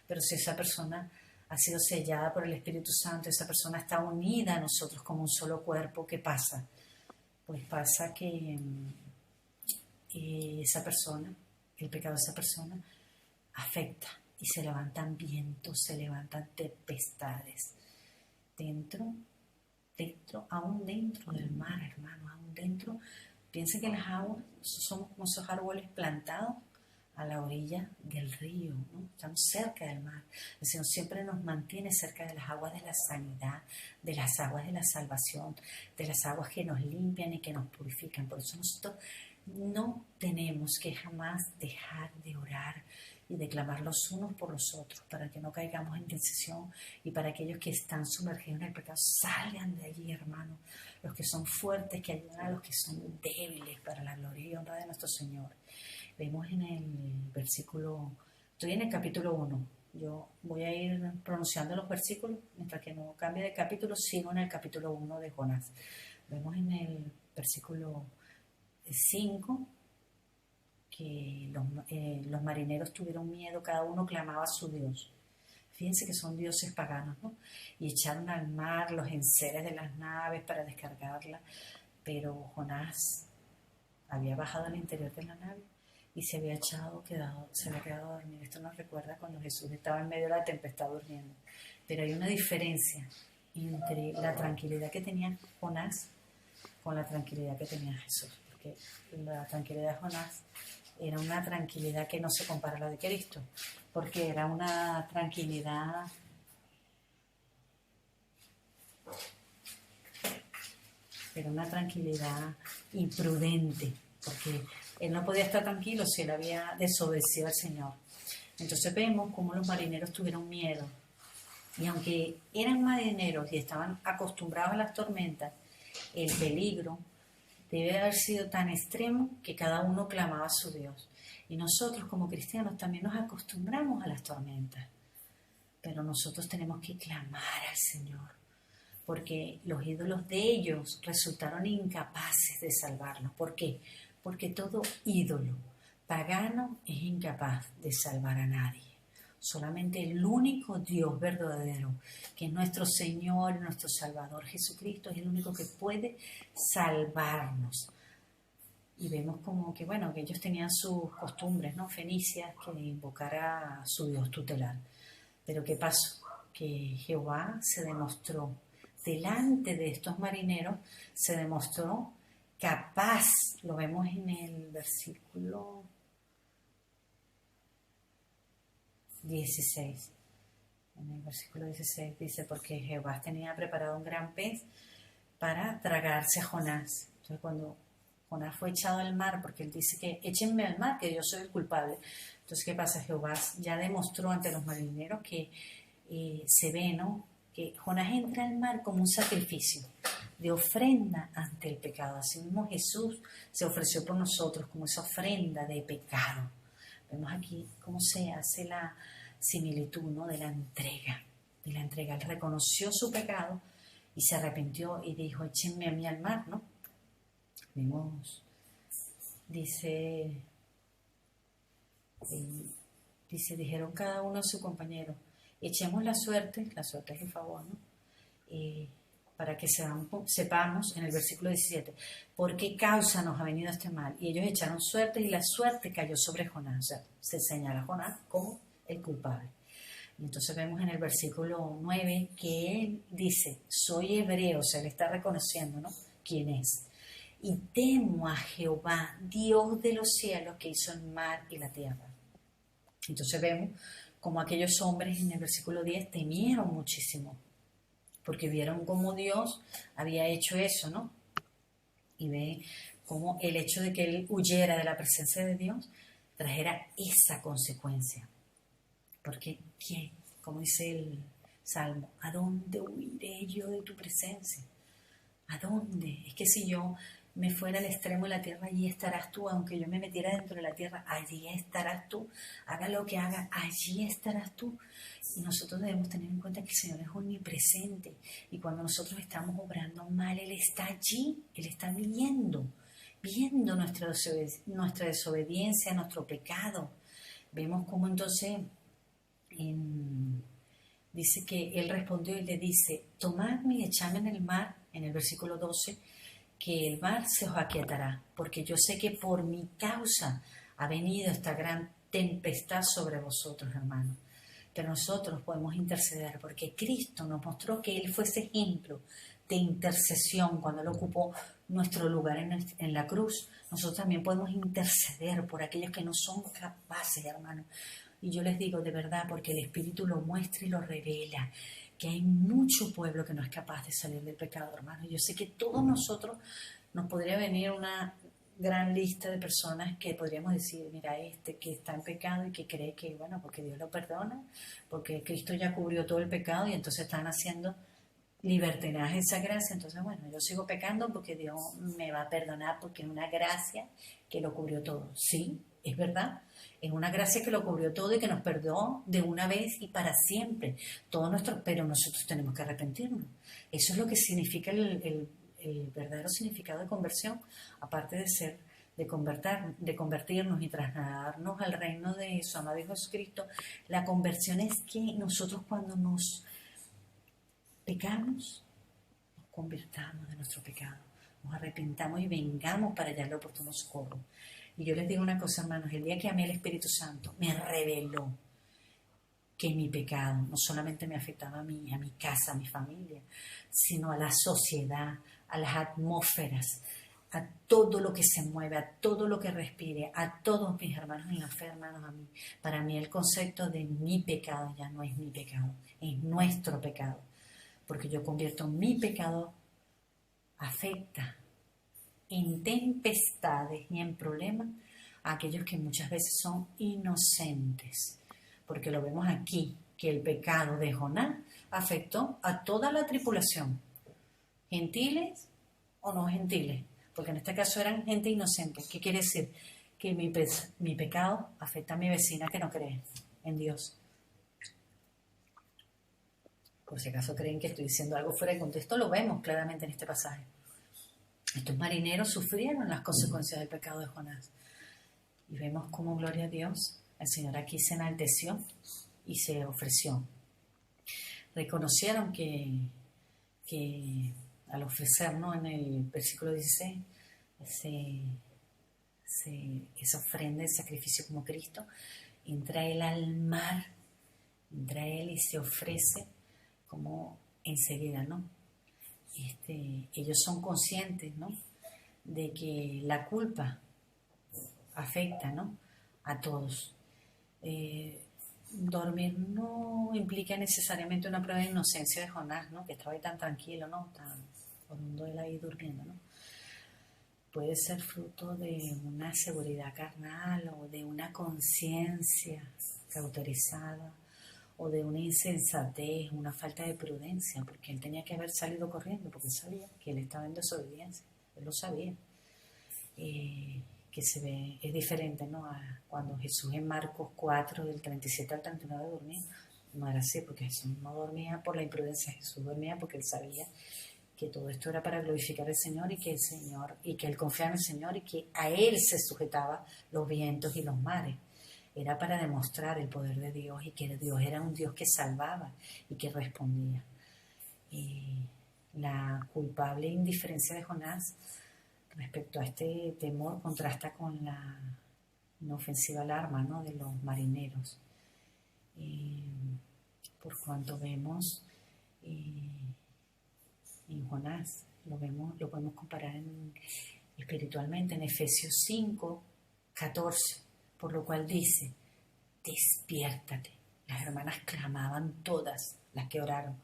Pero si esa persona ha sido sellada por el Espíritu Santo, esa persona está unida a nosotros como un solo cuerpo, ¿qué pasa? Pues pasa que esa persona, el pecado de esa persona, afecta y se levantan vientos, se levantan tempestades aún dentro del mar, hermano, aún dentro. Piensen que las aguas somos como esos árboles plantados a la orilla del río, ¿no? Estamos cerca del mar. El Señor siempre nos mantiene cerca de las aguas de la sanidad, de las aguas de la salvación, de las aguas que nos limpian y que nos purifican. Por eso nosotros no tenemos que jamás dejar de orar y de clamar los unos por los otros, para que no caigamos en tentación y para aquellos que están sumergidos en el pecado salgan de allí, hermano. Los que son fuertes, que ayudan a los que son débiles, para la gloria y honra de nuestro Señor. Vemos en el versículo, estoy en el capítulo 1, yo voy a ir pronunciando los versículos, mientras que no cambie de capítulo, sigo en el capítulo 1 de Jonás. Vemos en el versículo 5 que los marineros tuvieron miedo, cada uno clamaba a su Dios. Fíjense que son dioses paganos, ¿no? Y echaron al mar los enseres de las naves para descargarla, pero Jonás había bajado al interior de la nave y se había quedado a dormir. Esto nos recuerda cuando Jesús estaba en medio de la tempestad durmiendo. Pero hay una diferencia entre la tranquilidad que tenía Jonás con la tranquilidad que tenía Jesús. Porque la tranquilidad de Jonás era una tranquilidad que no se compara a la de Cristo, porque era una tranquilidad imprudente, porque él no podía estar tranquilo si él había desobedecido al Señor. Entonces vemos cómo los marineros tuvieron miedo, y aunque eran marineros y estaban acostumbrados a las tormentas, el peligro debe haber sido tan extremo que cada uno clamaba a su Dios. Y nosotros como cristianos también nos acostumbramos a las tormentas, pero nosotros tenemos que clamar al Señor, porque los ídolos de ellos resultaron incapaces de salvarlos. ¿Por qué? Porque todo ídolo pagano es incapaz de salvar a nadie. Solamente el único Dios verdadero, que es nuestro Señor, nuestro Salvador Jesucristo, es el único que puede salvarnos. Y vemos como que, bueno, que ellos tenían sus costumbres, ¿no? Fenicias, que invocara a su Dios tutelar. Pero ¿qué pasó? Que Jehová se demostró delante de estos marineros, se demostró capaz. Lo vemos en el versículo 16. En el versículo 16 dice, porque Jehová tenía preparado un gran pez para tragarse a Jonás. Entonces cuando Jonás fue echado al mar, porque él dice que échenme al mar, que yo soy el culpable. Entonces, ¿qué pasa? Jehová ya demostró ante los marineros que se ve, ¿no? Que Jonás entra al mar como un sacrificio de ofrenda ante el pecado. Así mismo Jesús se ofreció por nosotros como esa ofrenda de pecado. Vemos aquí cómo se hace la similitud, ¿no? de la entrega. Él reconoció su pecado y se arrepintió y dijo, échenme a mí al mar, ¿no? Vemos, dijeron cada uno a su compañero, echemos la suerte es el favor, ¿no? Para que sepamos, en el versículo 17, por qué causa nos ha venido este mal. Y ellos echaron suerte y la suerte cayó sobre Jonás. O sea, se señala a Jonás como el culpable. Y entonces vemos en el versículo 9 que él dice, soy hebreo, o sea, él está reconociendo, ¿no? ¿Quién es? Y temo a Jehová, Dios de los cielos, que hizo el mar y la tierra. Entonces vemos como aquellos hombres en el versículo 10 temieron muchísimo, porque vieron cómo Dios había hecho eso, ¿no? Y ve cómo el hecho de que él huyera de la presencia de Dios trajera esa consecuencia. Porque, ¿quién? Como dice Salmo, ¿a dónde huiré yo de tu presencia? ¿A dónde? Es que si yo me fuera al extremo de la tierra, allí estarás tú. Aunque yo me metiera dentro de la tierra, allí estarás tú. Haga lo que haga, allí estarás tú. Y nosotros debemos tener en cuenta que el Señor es omnipresente. Y cuando nosotros estamos obrando mal, Él está allí. Él está viendo nuestra desobediencia, nuestro pecado. Vemos cómo entonces dice que Él respondió y le dice, tomadme y echadme en el mar, en el versículo 12, que el mar se os aquietará, porque yo sé que por mi causa ha venido esta gran tempestad sobre vosotros, hermanos. Pero nosotros podemos interceder, porque Cristo nos mostró que Él fue ese ejemplo de intercesión cuando Él ocupó nuestro lugar en la cruz. Nosotros también podemos interceder por aquellos que no son capaces, hermanos. Y yo les digo de verdad, porque el Espíritu lo muestra y lo revela, que hay mucho pueblo que no es capaz de salir del pecado, hermano. Yo sé que todos nosotros nos podría venir una gran lista de personas que podríamos decir, mira, que está en pecado y que cree que, bueno, porque Dios lo perdona, porque Cristo ya cubrió todo el pecado y entonces están haciendo libertinaje esa gracia. Entonces, bueno, yo sigo pecando porque Dios me va a perdonar porque es una gracia que lo cubrió todo. Sí, es verdad. Es una gracia que lo cubrió todo y que nos perdonó de una vez y para siempre. Pero nosotros tenemos que arrepentirnos. Eso es lo que significa el verdadero significado de conversión, aparte de ser, de convertirnos y trasladarnos al reino de su amado Hijo Jesucristo. La conversión es que nosotros cuando nos pecamos, nos convirtamos de nuestro pecado, nos arrepintamos y vengamos para hallar el oportuno socorro. Y yo les digo una cosa, hermanos, el día que amé al Espíritu Santo, me reveló que mi pecado no solamente me afectaba a mí, a mi casa, a mi familia, sino a la sociedad, a las atmósferas, a todo lo que se mueve, a todo lo que respire, a todos mis hermanos en la fe, hermanos, a mí. Para mí el concepto de mi pecado ya no es mi pecado, es nuestro pecado. Porque yo convierto mi pecado, afecta en tempestades y en problemas a aquellos que muchas veces son inocentes. Porque lo vemos aquí, que el pecado de Jonás afectó a toda la tripulación, gentiles o no gentiles, porque en este caso eran gente inocente. ¿Qué quiere decir? Que mi pecado afecta a mi vecina que no cree en Dios. Por si acaso creen que estoy diciendo algo fuera de contexto, lo vemos claramente en este pasaje. Estos marineros sufrieron las consecuencias del pecado de Jonás. Y vemos cómo, gloria a Dios, el Señor aquí se enalteció y se ofreció. Reconocieron que al ofrecernos en el versículo 16, esa ofrenda, el sacrificio como Cristo, entra Él al mar, entra Él y se ofrece como enseguida, ¿no? Ellos son conscientes, ¿no?, de que la culpa afecta, ¿no?, a todos. Dormir no implica necesariamente una prueba de inocencia de Jonás, ¿no?, que estaba ahí tan tranquilo, ¿no?, tan oriundo él ahí durmiendo, ¿no? Puede ser fruto de una seguridad carnal o de una conciencia cauterizada o de una insensatez, una falta de prudencia, porque él tenía que haber salido corriendo, porque él sabía que él estaba en desobediencia, él lo sabía. Que se ve, es diferente, ¿no?, a cuando Jesús en Marcos 4, del 37 al 39 dormía. No era así, porque Jesús no dormía por la imprudencia, Jesús dormía porque él sabía que todo esto era para glorificar al Señor y que él confiaba en el Señor y que a él se sujetaba los vientos y los mares. Era para demostrar el poder de Dios y que Dios era un Dios que salvaba y que respondía. Y la culpable indiferencia de Jonás respecto a este temor contrasta con la inofensiva alarma, ¿no?, de los marineros. Por cuanto vemos en Jonás, lo podemos comparar espiritualmente en Efesios 5, 14, por lo cual dice, despiértate. Las hermanas clamaban todas, las que oraron.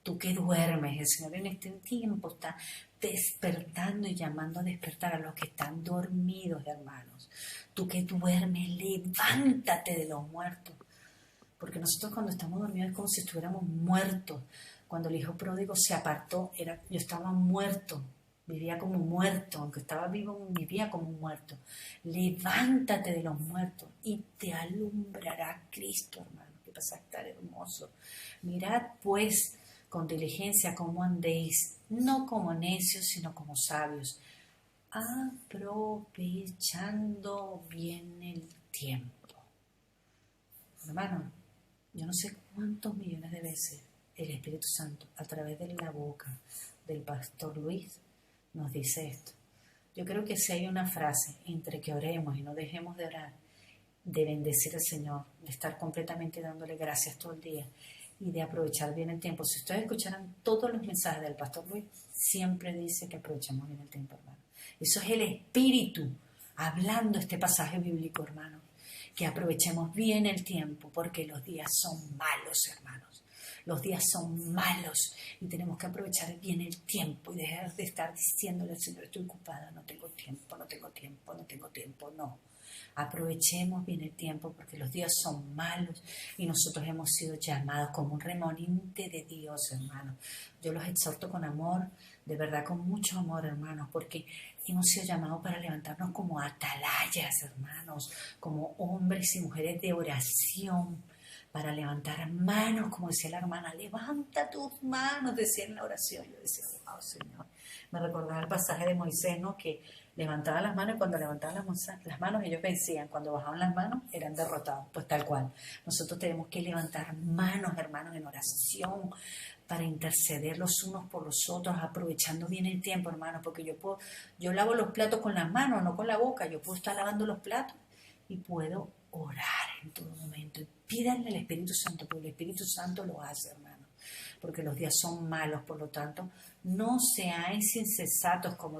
Tú que duermes, el Señor en este tiempo está despertando y llamando a despertar a los que están dormidos, hermanos. Tú que duermes, levántate de los muertos, Porque nosotros cuando estamos dormidos es como si estuviéramos muertos. Cuando el hijo pródigo se apartó, yo estaba muerto, vivía como muerto, aunque estaba vivo, vivía como un muerto. Levántate de los muertos y te alumbrará Cristo, hermano. Qué pasaje tan hermoso. Mirad pues con diligencia cómo andéis, no como necios, sino como sabios, aprovechando bien el tiempo. Hermano, yo no sé cuántos millones de veces el Espíritu Santo, a través de la boca del pastor Luis, nos dice esto. Yo creo que si hay una frase entre que oremos y no dejemos de orar, de bendecir al Señor, de estar completamente dándole gracias todo el día y de aprovechar bien el tiempo. Si ustedes escucharan todos los mensajes del pastor Luis, siempre dice que aprovechemos bien el tiempo, hermano. Eso es el Espíritu hablando este pasaje bíblico, hermano. Que aprovechemos bien el tiempo, porque los días son malos, hermanos. Los días son malos y tenemos que aprovechar bien el tiempo y dejar de estar diciéndole al Señor, estoy ocupada, no tengo tiempo, no tengo tiempo, no tengo tiempo. No, aprovechemos bien el tiempo porque los días son malos y nosotros hemos sido llamados como un remanente de Dios, hermanos. Yo los exhorto con amor, de verdad con mucho amor, hermanos, porque hemos sido llamados para levantarnos como atalayas, hermanos, como hombres y mujeres de oración, para levantar manos, como decía la hermana, levanta tus manos, decía en la oración. Yo decía, wow, Señor. Me recordaba el pasaje de Moisés, ¿no? Que levantaba las manos y cuando levantaban las manos ellos vencían, cuando bajaban las manos eran derrotados, pues tal cual. Nosotros tenemos que levantar manos, hermanos, en oración, para interceder los unos por los otros, aprovechando bien el tiempo, hermanos, porque yo lavo los platos con las manos, no con la boca. Yo puedo estar lavando los platos y puedo orar en todo momento. Y pídanle al Espíritu Santo, porque el Espíritu Santo lo hace, hermano. Porque los días son malos, por lo tanto, no seáis insensatos, como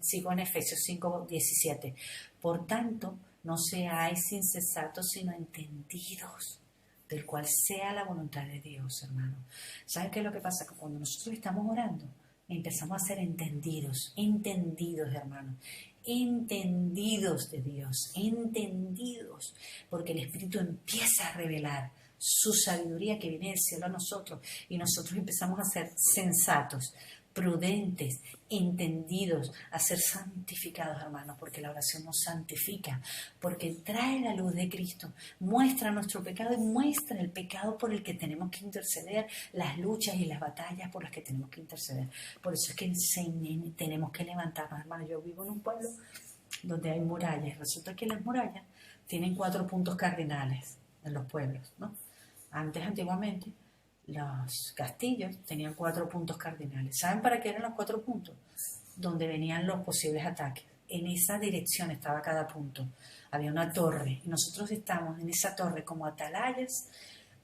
sigo en Efesios 5:17. Por tanto, no seáis insensatos, sino entendidos, del cual sea la voluntad de Dios, hermano. ¿Saben qué es lo que pasa? Que cuando nosotros estamos orando, empezamos a ser entendidos, hermano, entendidos de Dios, entendidos, porque el Espíritu empieza a revelar su sabiduría que viene del cielo a nosotros y nosotros empezamos a ser sensatos, prudentes, entendidos, a ser santificados, hermanos, porque la oración nos santifica, porque trae la luz de Cristo, muestra nuestro pecado y muestra el pecado por el que tenemos que interceder, las luchas y las batallas por las que tenemos que interceder. Por eso es que tenemos que levantarnos, hermanos. Yo vivo en un pueblo donde hay murallas y resulta que las murallas tienen 4 puntos cardinales en los pueblos, ¿no? Antiguamente, los castillos tenían 4 puntos cardinales. ¿Saben para qué eran los 4 puntos? Donde venían los posibles ataques. En esa dirección estaba cada punto. Había una torre y nosotros estamos en esa torre como atalayas,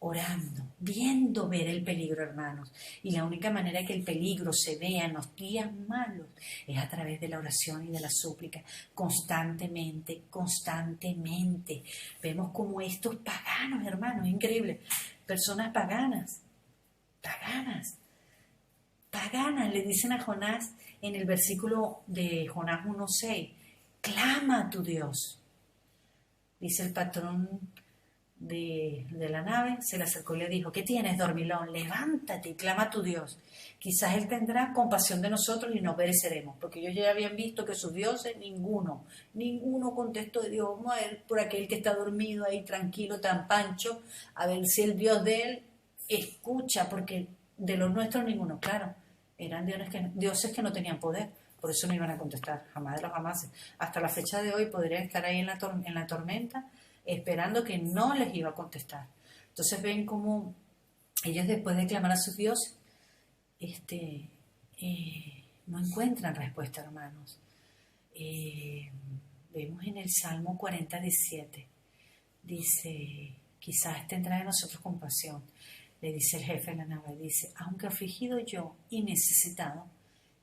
orando, viendo ver el peligro, hermanos. Y la única manera que el peligro se vea en los días malos es a través de la oración y de la súplica, constantemente, constantemente. Vemos como estos paganos, hermanos, es increíble, personas paganas, le dicen a Jonás en el versículo de Jonás 1:6, clama a tu Dios. Dice el patrón de la nave, se le acercó y le dijo, ¿qué tienes, dormilón? Levántate y clama a tu Dios. Quizás Él tendrá compasión de nosotros y nos pereceremos, porque ellos ya habían visto que sus dioses, ninguno contestó de Dios. Vamos a ver por aquel que está dormido ahí tranquilo, tan pancho, a ver si el Dios de él escucha, porque de los nuestros ninguno, claro, eran dioses que no tenían poder, por eso no iban a contestar, jamás de los jamases. Hasta la fecha de hoy podrían estar ahí en la tormenta, esperando que no les iba a contestar. Entonces ven cómo ellos, después de clamar a sus dioses, no encuentran respuesta, hermanos. Vemos en el Salmo 40:17, dice, quizás tendrá de nosotros compasión. Le dice el jefe de la nave, dice, aunque afligido yo y necesitado,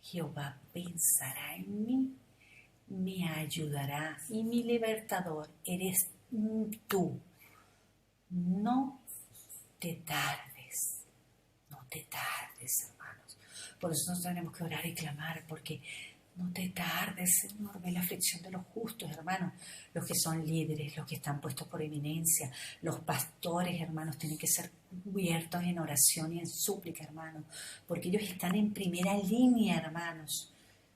Jehová pensará en mí, me ayudará y mi libertador eres tú. No te tardes, hermanos. Por eso nos tenemos que orar y clamar, porque No te tardes, Señor, ve la aflicción de los justos, hermanos, los que son líderes, los que están puestos por eminencia, los pastores, hermanos, tienen que ser cubiertos en oración y en súplica, hermanos, porque ellos están en primera línea, hermanos,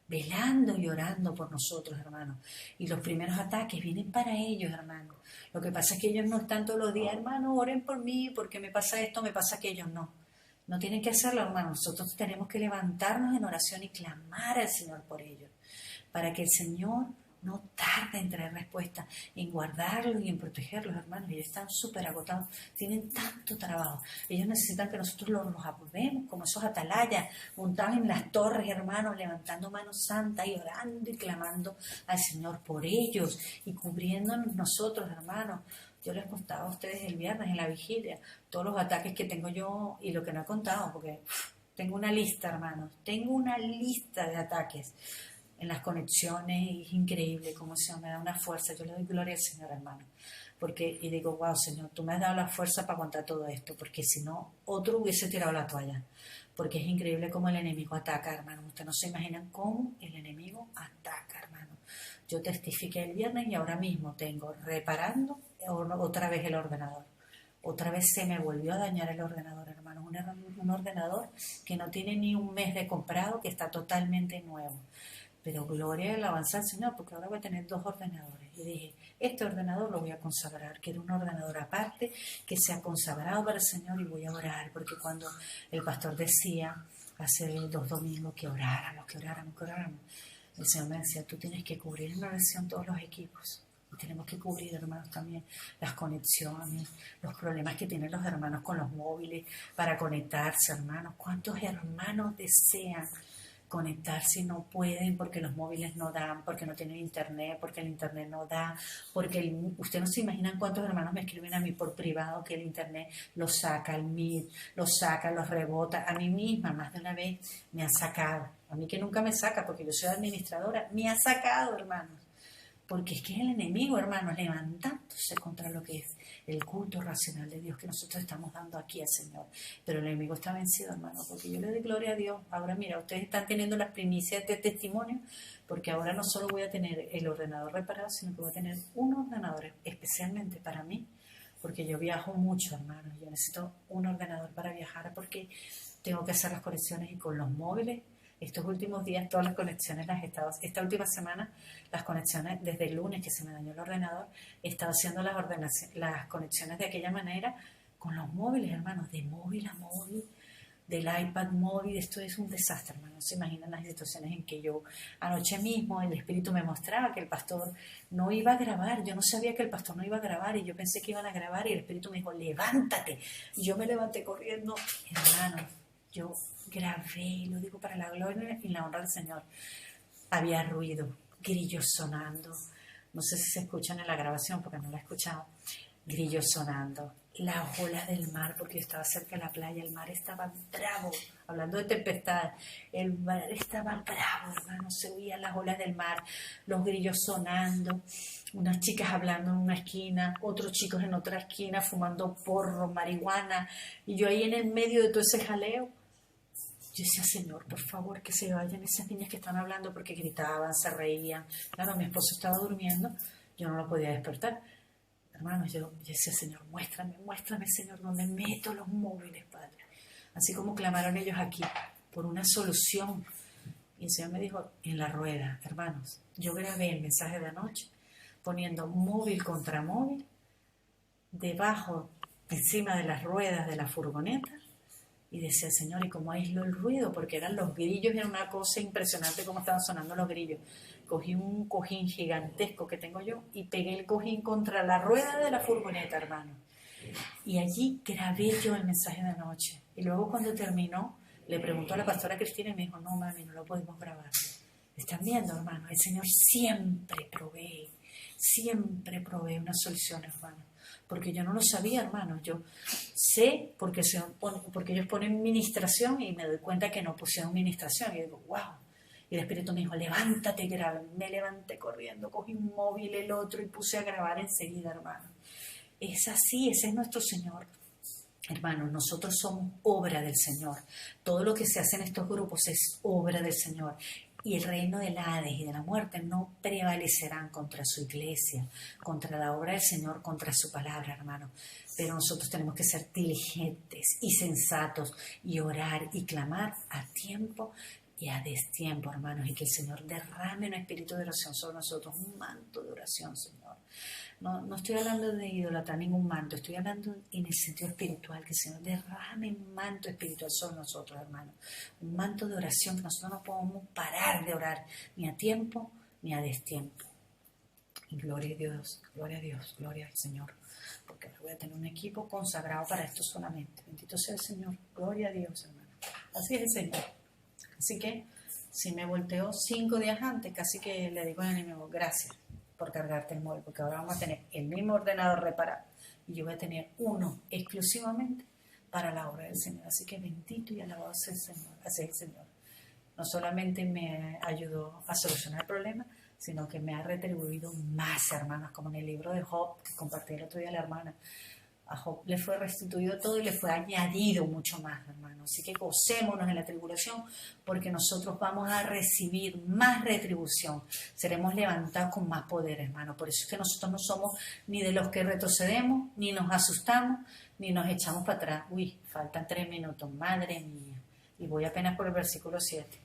velando y orando por nosotros, hermanos. Y los primeros ataques vienen para ellos, hermanos. Lo que pasa es que ellos no están todos los días, hermanos, oren por mí, porque me pasa esto, me pasa aquello, no. No tienen que hacerlo, hermanos. Nosotros tenemos que levantarnos en oración y clamar al Señor por ellos, para que el Señor no tarde en traer respuesta, en guardarlos y en protegerlos, hermanos. Ellos están súper agotados, tienen tanto trabajo. Ellos necesitan que nosotros los apoyemos, como esos atalayas, montados en las torres, hermanos, levantando manos santas y orando y clamando al Señor por ellos y cubriéndonos nosotros, hermanos. Yo les contaba a ustedes el viernes en la vigilia todos los ataques que tengo yo y lo que no he contado, porque tengo una lista, hermanos, tengo una lista de ataques en las conexiones y es increíble cómo se me da una fuerza. Yo le doy gloria al Señor, hermano, y digo, wow, Señor, tú me has dado la fuerza para aguantar todo esto, porque si no, otro hubiese tirado la toalla, porque es increíble cómo el enemigo ataca, hermano. Ustedes no se imaginan cómo el enemigo ataca, hermano. Yo testifiqué el viernes y ahora mismo tengo reparando otra vez el ordenador. Otra vez se me volvió a dañar el ordenador, hermano. Un ordenador que no tiene ni un mes de comprado, que está totalmente nuevo. Pero gloria y alabanza al Señor, porque ahora voy a tener 2 ordenadores. Y dije, este ordenador lo voy a consagrar. Quiero un ordenador aparte que sea consagrado para el Señor y voy a orar. Porque cuando el pastor decía hace 2 domingos que oráramos, el Señor me decía, tú tienes que cubrir en oración todos los equipos. Y tenemos que cubrir, hermanos, también las conexiones, los problemas que tienen los hermanos con los móviles para conectarse, hermanos. ¿Cuántos hermanos desean conectarse y no pueden porque los móviles no dan, porque no tienen internet, porque el internet no da, ustedes no se imaginan cuántos hermanos me escriben a mí por privado que el internet los saca, el Meet, los saca, los rebota. A mí misma más de una vez me ha sacado, a mí que nunca me saca porque yo soy administradora, me ha sacado, hermanos. Porque es que es el enemigo, hermanos, levantándose contra lo que es el culto racional de Dios que nosotros estamos dando aquí al Señor. Pero el enemigo está vencido, hermanos, porque yo le doy gloria a Dios. Ahora, mira, ustedes están teniendo las primicias de testimonio, porque ahora no solo voy a tener el ordenador reparado, sino que voy a tener un ordenador especialmente para mí, porque yo viajo mucho, hermanos. Yo necesito un ordenador para viajar porque tengo que hacer las conexiones y con los móviles. Estos últimos días todas las conexiones las he estado, esta última semana las conexiones, desde el lunes que se me dañó el ordenador, he estado haciendo las conexiones de aquella manera con los móviles, hermanos, de móvil a móvil, del iPad móvil. Esto es un desastre, hermanos. No se imaginan las situaciones en que yo, anoche mismo el Espíritu me mostraba que el pastor no iba a grabar. Yo no sabía que el pastor no iba a grabar y yo pensé que iban a grabar y el Espíritu me dijo, levántate. Y yo me levanté corriendo, hermanos. Yo grabé, lo digo para la gloria y la honra del Señor. Había ruido, grillos sonando. No sé si se escuchan en la grabación porque no la he escuchado. Grillos sonando. Las olas del mar, porque yo estaba cerca de la playa, el mar estaba bravo. Hablando de tempestad, el mar estaba bravo, hermano. Se oían las olas del mar, los grillos sonando. Unas chicas hablando en una esquina, otros chicos en otra esquina fumando porro, marihuana. Y yo ahí en el medio de todo ese jaleo. Yo decía, Señor, por favor, que se vayan esas niñas que están hablando, porque gritaban, se reían. Claro, mi esposo estaba durmiendo, yo no lo podía despertar. Hermanos, yo decía, Señor, muéstrame, Señor, dónde meto los móviles, Padre. Así como clamaron ellos aquí, por una solución. Y el Señor me dijo, en la rueda, hermanos, yo grabé el mensaje de anoche, poniendo móvil contra móvil, debajo, encima de las ruedas de la furgoneta, y decía, Señor, ¿y cómo aisló el ruido? Porque eran los grillos, era una cosa impresionante cómo estaban sonando los grillos. Cogí un cojín gigantesco que tengo yo y pegué el cojín contra la rueda de la furgoneta, hermano. Y allí grabé yo el mensaje de anoche. Y luego cuando terminó, le preguntó a la pastora Cristina y me dijo, no, mami, no lo podemos grabar. ¿Están viendo, hermano? El Señor siempre provee una solución, hermano. Porque yo no lo sabía, hermano. Yo sé porque ellos ponen ministración y me doy cuenta que no pusieron ministración. Y digo, wow. Y el Espíritu me dijo, levántate, graba. Me levanté corriendo, cogí un móvil, el otro y puse a grabar enseguida, hermano. Es así, ese es nuestro Señor. Hermanos, nosotros somos obra del Señor. Todo lo que se hace en estos grupos es obra del Señor. y el reino del Hades y de la muerte no prevalecerán contra su iglesia, contra la obra del Señor, contra su palabra, hermano. Pero nosotros tenemos que ser diligentes y sensatos y orar y clamar a tiempo y a destiempo, hermanos, y que el Señor derrame un espíritu de oración sobre nosotros, un manto de oración, Señor. No estoy hablando de idolatrar ningún manto, estoy hablando en el sentido espiritual, que el Señor derrame un manto espiritual sobre nosotros, hermanos. Un manto de oración, que nosotros no podemos parar de orar, ni a tiempo ni a destiempo. Y gloria a Dios, gloria a Dios, gloria al Señor. Porque voy a tener un equipo consagrado para esto solamente. Bendito sea el Señor, gloria a Dios, hermano. Así es el Señor. Así que, si me volteo 5 días antes, casi que le digo al enemigo, gracias por cargarte el móvil, porque ahora vamos a tener el mismo ordenador reparado y yo voy a tener uno exclusivamente para la obra del Señor. Así que bendito y alabado sea el Señor. Así es el Señor. No solamente me ayudó a solucionar el problema, sino que me ha retribuido más, hermanas, como en el libro de Job, que compartí el otro día la hermana. A Job le fue restituido todo y le fue añadido mucho más, hermano. Así que gocémonos en la tribulación, porque nosotros vamos a recibir más retribución. Seremos levantados con más poder, hermano. Por eso es que nosotros no somos ni de los que retrocedemos, ni nos asustamos, ni nos echamos para atrás. Uy, faltan 3 minutos, madre mía. Y voy apenas por el versículo 7.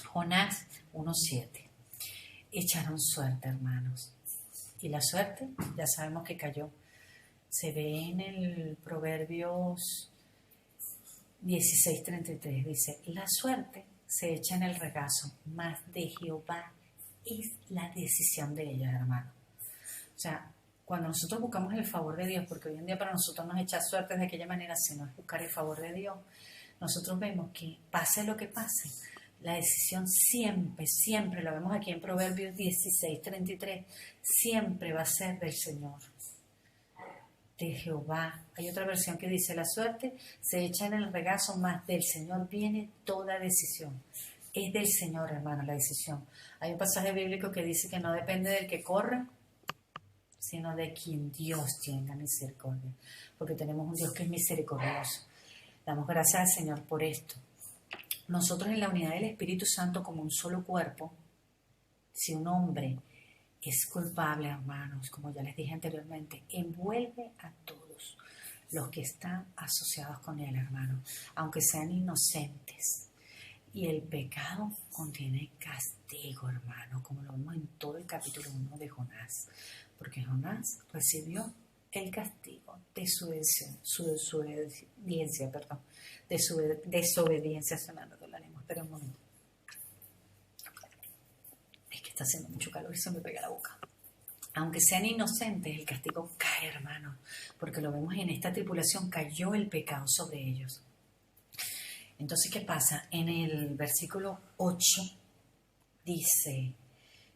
Jonás 1:7. Echaron suerte, hermanos. Y la suerte, ya sabemos que cayó. Se ve en el Proverbios 16:33, dice, la suerte se echa en el regazo, mas de Jehová es la decisión de ella, hermano. O sea, cuando nosotros buscamos el favor de Dios, porque hoy en día para nosotros nos echa suerte de aquella manera, sino es buscar el favor de Dios, nosotros vemos que pase lo que pase, la decisión siempre, siempre, lo vemos aquí en Proverbios 16:33, siempre va a ser del Señor. De Jehová. Hay otra versión que dice, la suerte se echa en el regazo, mas del Señor viene toda decisión. Es del Señor, hermano, la decisión. Hay un pasaje bíblico que dice que no depende del que corre, sino de quien Dios tenga misericordia. Porque tenemos un Dios que es misericordioso. Damos gracias al Señor por esto. Nosotros en la unidad del Espíritu Santo como un solo cuerpo, si un hombre es culpable, hermanos, como ya les dije anteriormente, envuelve a todos los que están asociados con él, hermanos, aunque sean inocentes. Y el pecado contiene castigo, hermano, como lo vemos en todo el capítulo 1 de Jonás, porque Jonás recibió el castigo de su desobediencia, hermano, de la lengua. Espera un momento. Está haciendo mucho calor y se me pega la boca. Aunque sean inocentes, el castigo cae, hermano, porque lo vemos en esta tribulación, cayó el pecado sobre ellos. Entonces, ¿qué pasa? En el versículo 8 dice,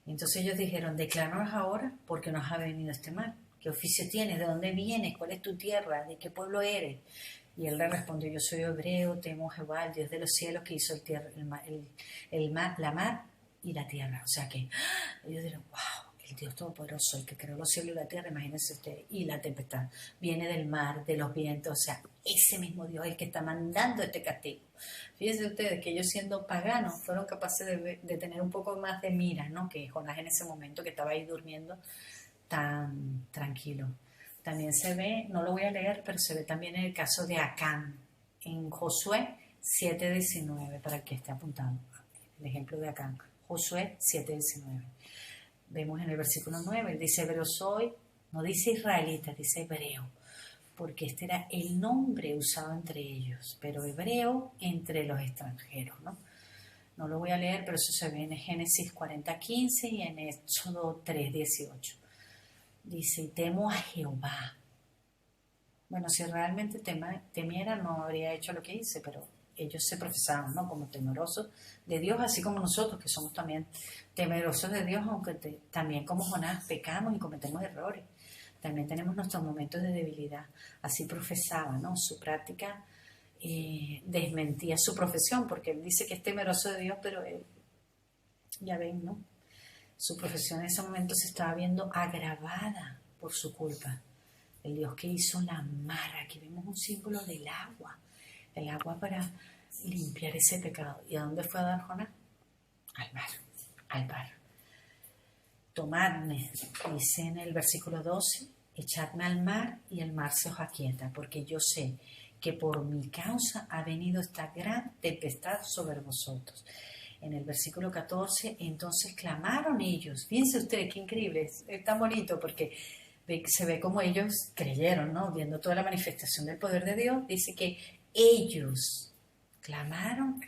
entonces ellos dijeron, decláranos ahora porque nos ha venido este mal. ¿Qué oficio tienes? ¿De dónde vienes? ¿Cuál es tu tierra? ¿De qué pueblo eres? Y él le respondió, yo soy hebreo, temo a Jehová, el Dios de los cielos, que hizo la mar y la tierra. O sea que ellos dirán, wow, el Dios Todopoderoso, el que creó los cielos y la tierra, imagínense ustedes, y la tempestad viene del mar, de los vientos, o sea, ese mismo Dios es el que está mandando este castigo. Fíjense ustedes que ellos, siendo paganos, fueron capaces de tener un poco más de mira, ¿no? Que Jonás en ese momento, que estaba ahí durmiendo tan tranquilo. También se ve, no lo voy a leer, pero se ve también en el caso de Acán, en Josué 7:19, para el que esté apuntando, el ejemplo de Acán. Josué 7:19. Vemos en el versículo 9, él dice, hebreo soy, no dice israelita, dice hebreo, porque este era el nombre usado entre ellos, pero hebreo entre los extranjeros, ¿no? No lo voy a leer, pero eso se ve en Génesis 40:15 y en Éxodo 3:18. Dice, temo a Jehová. Bueno, si realmente temiera, no habría hecho lo que hice, pero ellos se profesaban, ¿no?, como temerosos de Dios, así como nosotros, que somos también temerosos de Dios, aunque también como Jonás pecamos y cometemos errores. También tenemos nuestros momentos de debilidad. Así profesaba, ¿no? Su práctica desmentía su profesión, porque él dice que es temeroso de Dios, pero él, ya ven, ¿no? Su profesión en ese momento se estaba viendo agravada por su culpa. El Dios que hizo la mar, aquí vemos un símbolo del agua, el agua para limpiar ese pecado. ¿Y a dónde fue a dar Jonás? al mar. Tomadme, dice en el versículo 12, echadme al mar y el mar se os aquieta, porque yo sé que por mi causa ha venido esta gran tempestad sobre vosotros. En el versículo 14, entonces clamaron ellos. Fíjense ustedes, qué increíble, es tan bonito porque se ve como ellos creyeron, ¿no? Viendo toda la manifestación del poder de Dios, dice que ellos clamaron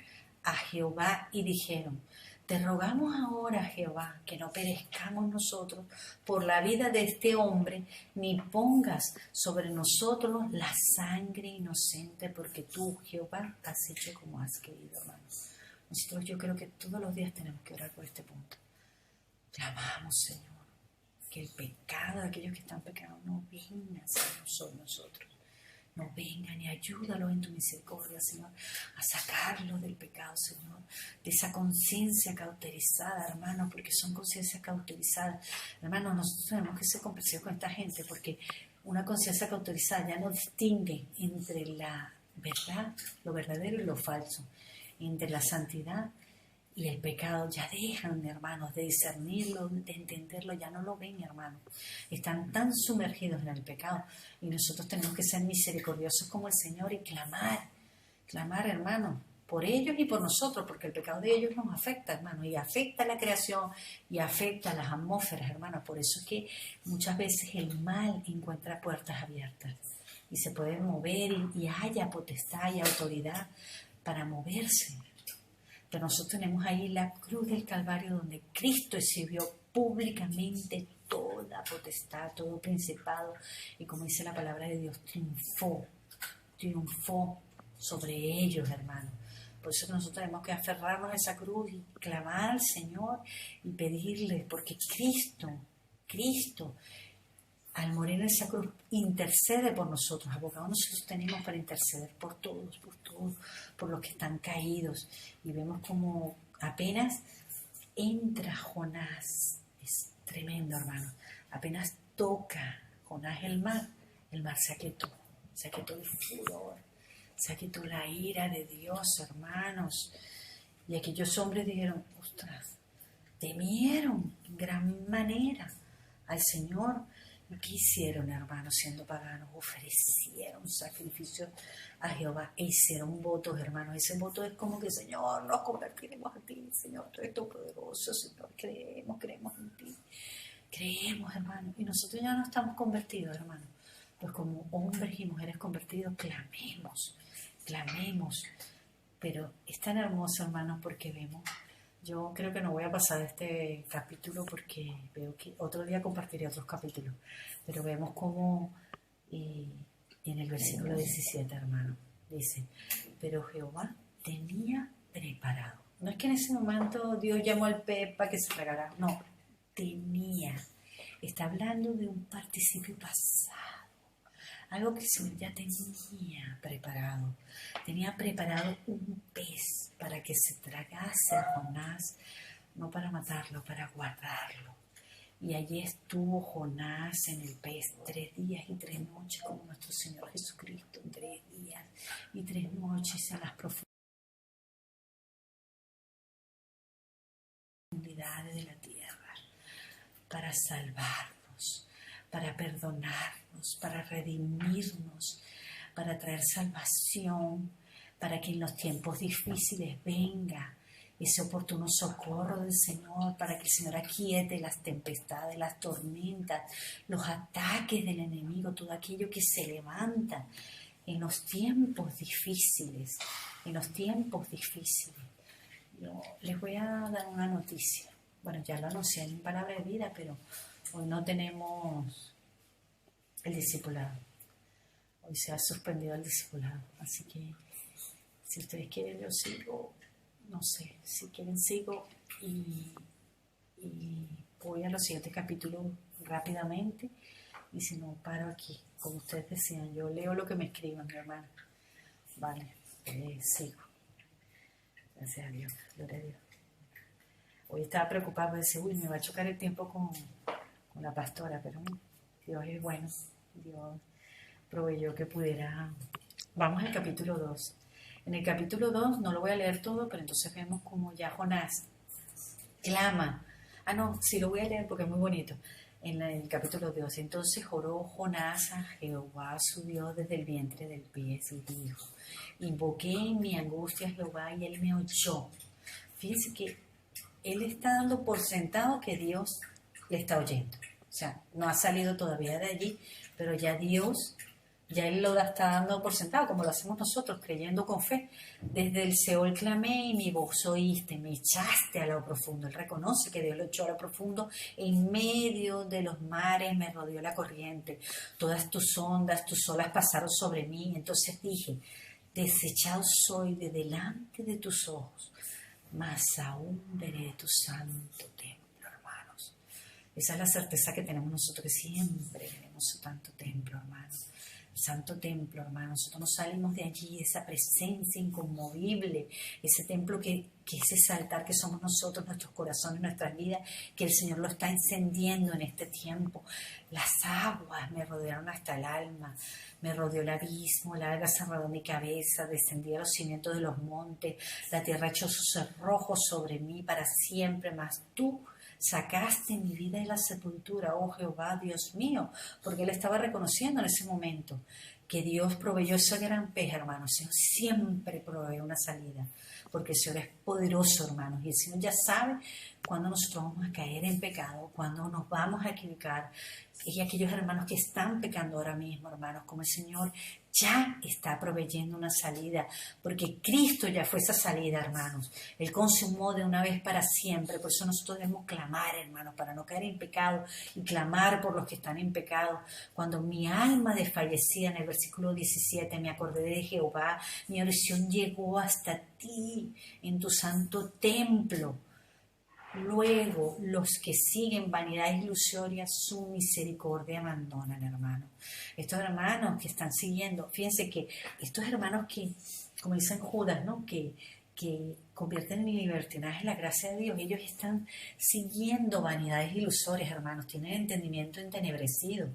a Jehová y dijeron: te rogamos ahora, Jehová, que no perezcamos nosotros por la vida de este hombre, ni pongas sobre nosotros la sangre inocente, porque tú, Jehová, has hecho como has querido, hermanos. Nosotros yo creo que todos los días tenemos que orar por este punto. Clamamos, Señor, que el pecado de aquellos que están pecados no venga sobre nosotros. No vengan y ayúdalos en tu misericordia, Señor, a sacarlos del pecado, Señor, de esa conciencia cauterizada, hermano, porque son conciencias cauterizadas. Hermano, nosotros tenemos que ser comprensivos con esta gente, porque una conciencia cauterizada ya no distingue entre la verdad, lo verdadero y lo falso, entre la santidad y el pecado. Ya dejan, hermanos, de discernirlo, de entenderlo, ya no lo ven, hermanos. Están tan sumergidos en el pecado y nosotros tenemos que ser misericordiosos como el Señor y clamar, hermanos, por ellos y por nosotros, porque el pecado de ellos nos afecta, hermanos, y afecta a la creación y afecta a las atmósferas, hermanos. Por eso es que muchas veces el mal encuentra puertas abiertas y se puede mover y haya potestad y autoridad para moverse. Pero nosotros tenemos ahí la cruz del Calvario, donde Cristo exhibió públicamente toda potestad, todo principado, y como dice la palabra de Dios, triunfó sobre ellos, hermanos. Por eso nosotros tenemos que aferrarnos a esa cruz y clamar al Señor y pedirle, porque Cristo, al morir en esa cruz, intercede por nosotros. Abogados nosotros tenemos para interceder por todos, por los que están caídos. Y vemos como apenas entra Jonás, es tremendo, hermano, apenas toca Jonás el mar se aquietó el furor, se aquietó la ira de Dios, hermanos. Y aquellos hombres dijeron: ostras, temieron en gran manera al Señor. ¿Y qué hicieron, hermanos, siendo paganos? Ofrecieron sacrificios a Jehová e hicieron votos, hermanos. Ese voto es como que: Señor, nos convertiremos a ti, Señor, tú eres todopoderoso, Señor, creemos en ti. Creemos, hermanos. Y nosotros ya no estamos convertidos, hermanos. Pues como hombres y mujeres convertidos, clamemos. Pero es tan hermoso, hermanos, porque vemos... Yo creo que no voy a pasar este capítulo porque veo que otro día compartiré otros capítulos. Pero vemos como en el versículo 17, hermano, dice: pero Jehová tenía preparado. No es que en ese momento Dios llamó al pez para que se regara. No, tenía. Está hablando de un participio pasado. Algo que el Señor ya tenía preparado. Tenía preparado un pez para que se tragase a Jonás, no para matarlo, para guardarlo. Y allí estuvo Jonás en el pez 3 días y 3 noches, como nuestro Señor Jesucristo, 3 días y 3 noches en las profundidades de la tierra, para salvarnos, para perdonarnos, para redimirnos, para traer salvación, para que en los tiempos difíciles venga ese oportuno socorro del Señor, para que el Señor aquiete las tempestades, las tormentas, los ataques del enemigo, todo aquello que se levanta en los tiempos difíciles, Yo les voy a dar una noticia. Bueno, ya lo anuncié en Palabra de Vida, pero hoy no tenemos el discipulado. Hoy se ha suspendido el discipulado. Así que si ustedes quieren, yo sigo. No sé, si quieren sigo y voy a los siguientes capítulos rápidamente. Y si no, paro aquí. Como ustedes decían, yo leo lo que me escriban, mi hermana. Vale, sigo. Gracias a Dios, gloria a Dios. Hoy estaba preocupada, decía: uy, me va a chocar el tiempo con la pastora, pero Dios es bueno. Dios proveyó que pudiera. Vamos al capítulo 2. En el capítulo 2, no lo voy a leer todo, pero entonces vemos como ya Jonás clama. Ah, no, sí lo voy a leer porque es muy bonito. En el capítulo 2, entonces oró Jonás a Jehová su Dios desde el vientre del pez y dijo, invoqué en mi angustia a Jehová y él me oyó. Fíjense que él está dando por sentado que Dios le está oyendo. O sea, no ha salido todavía de allí, pero ya Dios, ya él lo está dando por sentado, como lo hacemos nosotros, creyendo con fe. Desde el Seol clamé y mi voz oíste, me echaste a lo profundo. Él reconoce que Dios lo echó a lo profundo. En medio de los mares me rodeó la corriente. Todas tus ondas, tus olas pasaron sobre mí. Entonces dije, desechado soy de delante de tus ojos, mas aún veré tu santo templo, hermanos. Esa es la certeza que tenemos nosotros, que siempre veremos su santo templo, hermanos. El santo templo, hermanos. Nosotros no salimos de allí, de esa presencia inconmovible, ese templo que es ese altar que somos nosotros, nuestros corazones, nuestras vidas, que el Señor lo está encendiendo en este tiempo. Las aguas me rodearon hasta el alma, me rodeó el abismo, el alga cerró mi cabeza, descendí a los cimientos de los montes, la tierra echó sus cerrojos sobre mí para siempre, mas tú sacaste mi vida de la sepultura, oh Jehová, Dios mío, porque él estaba reconociendo en ese momento que Dios proveyó ese gran pez, hermanos. El Señor siempre provee una salida, porque el Señor es poderoso, hermanos, y el Señor ya sabe cuándo nosotros vamos a caer en pecado, cuándo nos vamos a equivocar. Y aquellos hermanos que están pecando ahora mismo, hermanos, como el Señor ya está proveyendo una salida, porque Cristo ya fue esa salida, hermanos. Él consumó de una vez para siempre. Por eso nosotros debemos clamar, hermanos, para no caer en pecado, y clamar por los que están en pecado. Cuando mi alma desfallecía, en el versículo 17, me acordé de Jehová, mi oración llegó hasta ti en tu santo templo. Luego, los que siguen vanidades ilusorias, su misericordia abandonan, hermanos. Estos hermanos que están siguiendo, fíjense que estos hermanos que, como dicen Judas, ¿no? que convierten en libertinaje la gracia de Dios, ellos están siguiendo vanidades ilusorias, hermanos, tienen entendimiento entenebrecido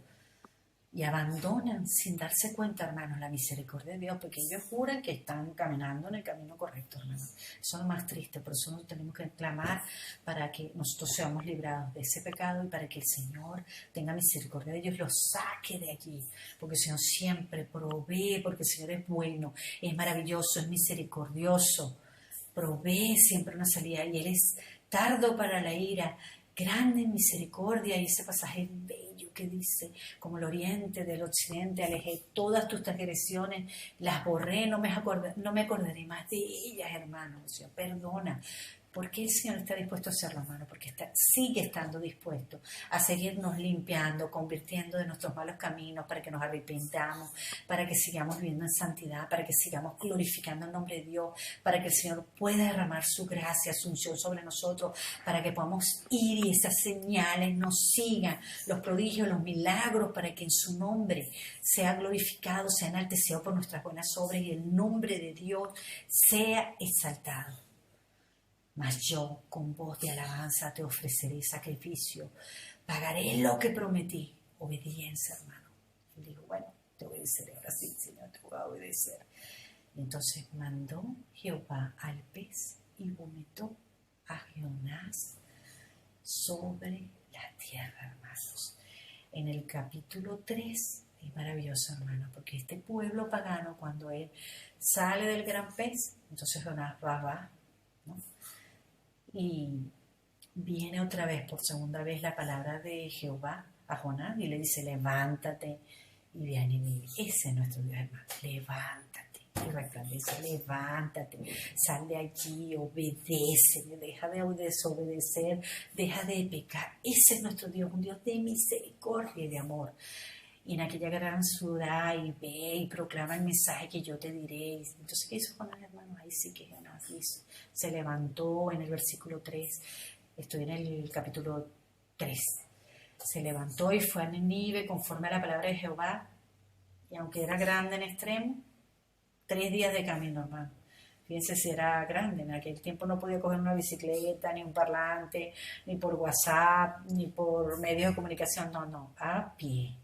y abandonan sin darse cuenta, hermanos, la misericordia de Dios, porque ellos juran que están caminando en el camino correcto, hermanos. Eso es lo más triste, por eso nosotros tenemos que clamar para que nosotros seamos librados de ese pecado y para que el Señor tenga misericordia de ellos, los saque de allí, porque el Señor siempre provee, porque el Señor es bueno, es maravilloso, es misericordioso, provee siempre una salida, y Él es tardo para la ira, grande en misericordia. Y ese pasaje bello que dice, como el oriente del occidente, alejé todas tus transgresiones, las borré, no me acordaré más de ellas, hermano. O sea, perdona. ¿Por qué el Señor está dispuesto a hacerlo, hermano? Porque sigue estando dispuesto a seguirnos limpiando, convirtiendo de nuestros malos caminos, para que nos arrepentamos, para que sigamos viviendo en santidad, para que sigamos glorificando el nombre de Dios, para que el Señor pueda derramar su gracia, su unción sobre nosotros, para que podamos ir y esas señales nos sigan, los prodigios, los milagros, para que en su nombre sea glorificado, sea enaltecido por nuestras buenas obras y el nombre de Dios sea exaltado. Mas yo con voz de alabanza te ofreceré sacrificio, pagaré lo que prometí. Obediencia, hermano. Y dijo, bueno, te obedeceré, ahora sí, Señor, te voy a obedecer. Y entonces mandó Jehová al pez y vomitó a Jonás sobre la tierra, hermanos. En el capítulo 3 es maravilloso, hermano, porque este pueblo pagano, cuando él sale del gran pez, entonces Jonás va, ¿no? Y viene otra vez, por segunda vez, la palabra de Jehová a Jonás y le dice, levántate y ve a Nínive. Ese es nuestro Dios, hermano. Levántate y resplandece, levántate, sal de allí, obedece, deja de desobedecer, deja de pecar. Ese es nuestro Dios, un Dios de misericordia y de amor. Y en aquella gran ciudad, y ve y proclama el mensaje que yo te diré. Entonces, ¿qué hizo Jonás, hermano? Ahí sí que Jonás hizo. Se levantó en el versículo 3. Estoy en el capítulo 3. Se levantó y fue a Nínive conforme a la palabra de Jehová. Y aunque era grande en extremo, 3 días de camino, hermano. Fíjense si era grande. En aquel tiempo no podía coger una bicicleta, ni un parlante, ni por WhatsApp, ni por medios de comunicación. No, a pie.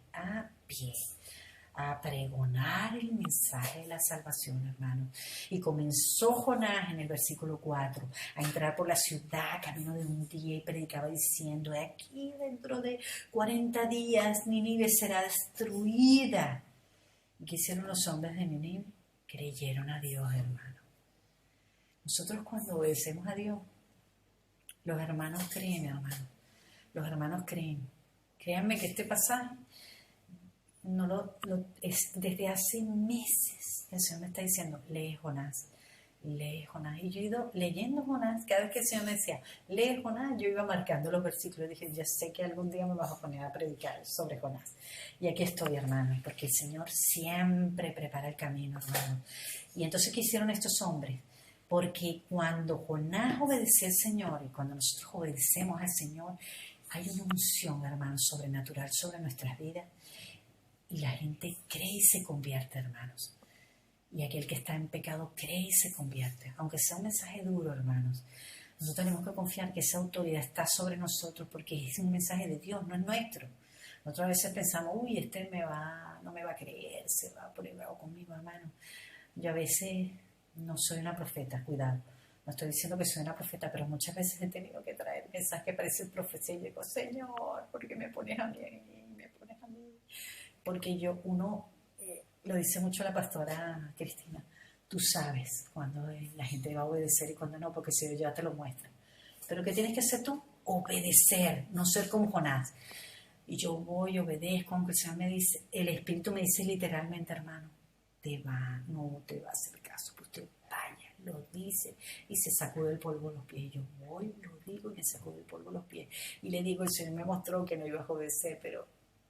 a pregonar el mensaje de la salvación, hermanos. Y comenzó Jonás en el versículo 4 a entrar por la ciudad camino de un día y predicaba diciendo: de aquí dentro de 40 días Nínive será destruida. ¿Y qué hicieron los hombres de Nínive? Creyeron a Dios, hermano. Nosotros cuando obedecemos a Dios, los hermanos creen, hermano. Los hermanos creen. Créanme que este pasaje es desde hace meses. El Señor me está diciendo: lee Jonás, lee Jonás. Y yo he ido leyendo Jonás. Cada vez que el Señor me decía: lee Jonás, yo iba marcando los versículos. Dije: ya sé que algún día me vas a poner a predicar sobre Jonás. Y aquí estoy, hermanos, porque el Señor siempre prepara el camino, hermanos. Y entonces, ¿qué hicieron estos hombres? Porque cuando Jonás obedeció al Señor y cuando nosotros obedecemos al Señor, hay una unción, hermanos, sobrenatural sobre nuestras vidas. Y la gente cree y se convierte, hermanos. Y aquel que está en pecado cree y se convierte. Aunque sea un mensaje duro, hermanos, nosotros tenemos que confiar que esa autoridad está sobre nosotros porque es un mensaje de Dios, no es nuestro. Nosotros a veces pensamos: uy, no me va a creer, se va a poner bravo conmigo, hermano. Yo a veces no soy una profeta, cuidado. No estoy diciendo que soy una profeta, pero muchas veces he tenido que traer mensajes que parecen profecía y digo: Señor, ¿por qué me pones a mí? Me pones a mí. Porque lo dice mucho la pastora Cristina, tú sabes cuando la gente va a obedecer y cuando no, porque si Dios ya te lo muestra. Pero ¿qué tienes que hacer tú? Obedecer, no ser como Jonás. Y yo voy, obedezco, aunque el Señor me dice, el Espíritu me dice literalmente: hermano, no te va a hacer caso, pues usted vaya, lo dice, y se sacude el polvo de los pies. Yo voy, lo digo y me sacudo el polvo de los pies. Y le digo: el Señor me mostró que no iba a obedecer, pero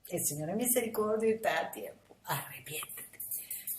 el Señor es misericordia y está a tiempo. Arrepiéntete.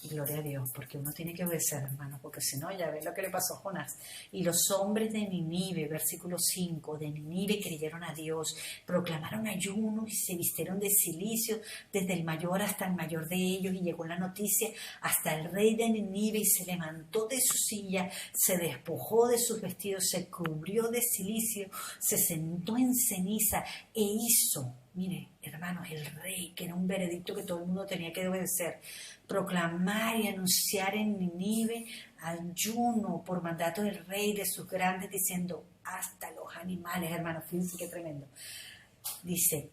Y gloria a Dios, porque uno tiene que obedecer, hermano, porque si no, ya ven lo que le pasó a Jonás. Y los hombres de Nínive, versículo 5, de Nínive creyeron a Dios, proclamaron ayuno y se vistieron de cilicio, desde el mayor hasta el mayor de ellos, y llegó la noticia hasta el rey de Nínive, y se levantó de su silla, se despojó de sus vestidos, se cubrió de cilicio, se sentó en ceniza e hizo, mire, hermanos, el rey, que era un veredicto que todo el mundo tenía que obedecer, proclamar y anunciar en Nínive ayuno por mandato del rey, de sus grandes, diciendo: hasta los animales, hermanos, fíjense qué tremendo. Dice: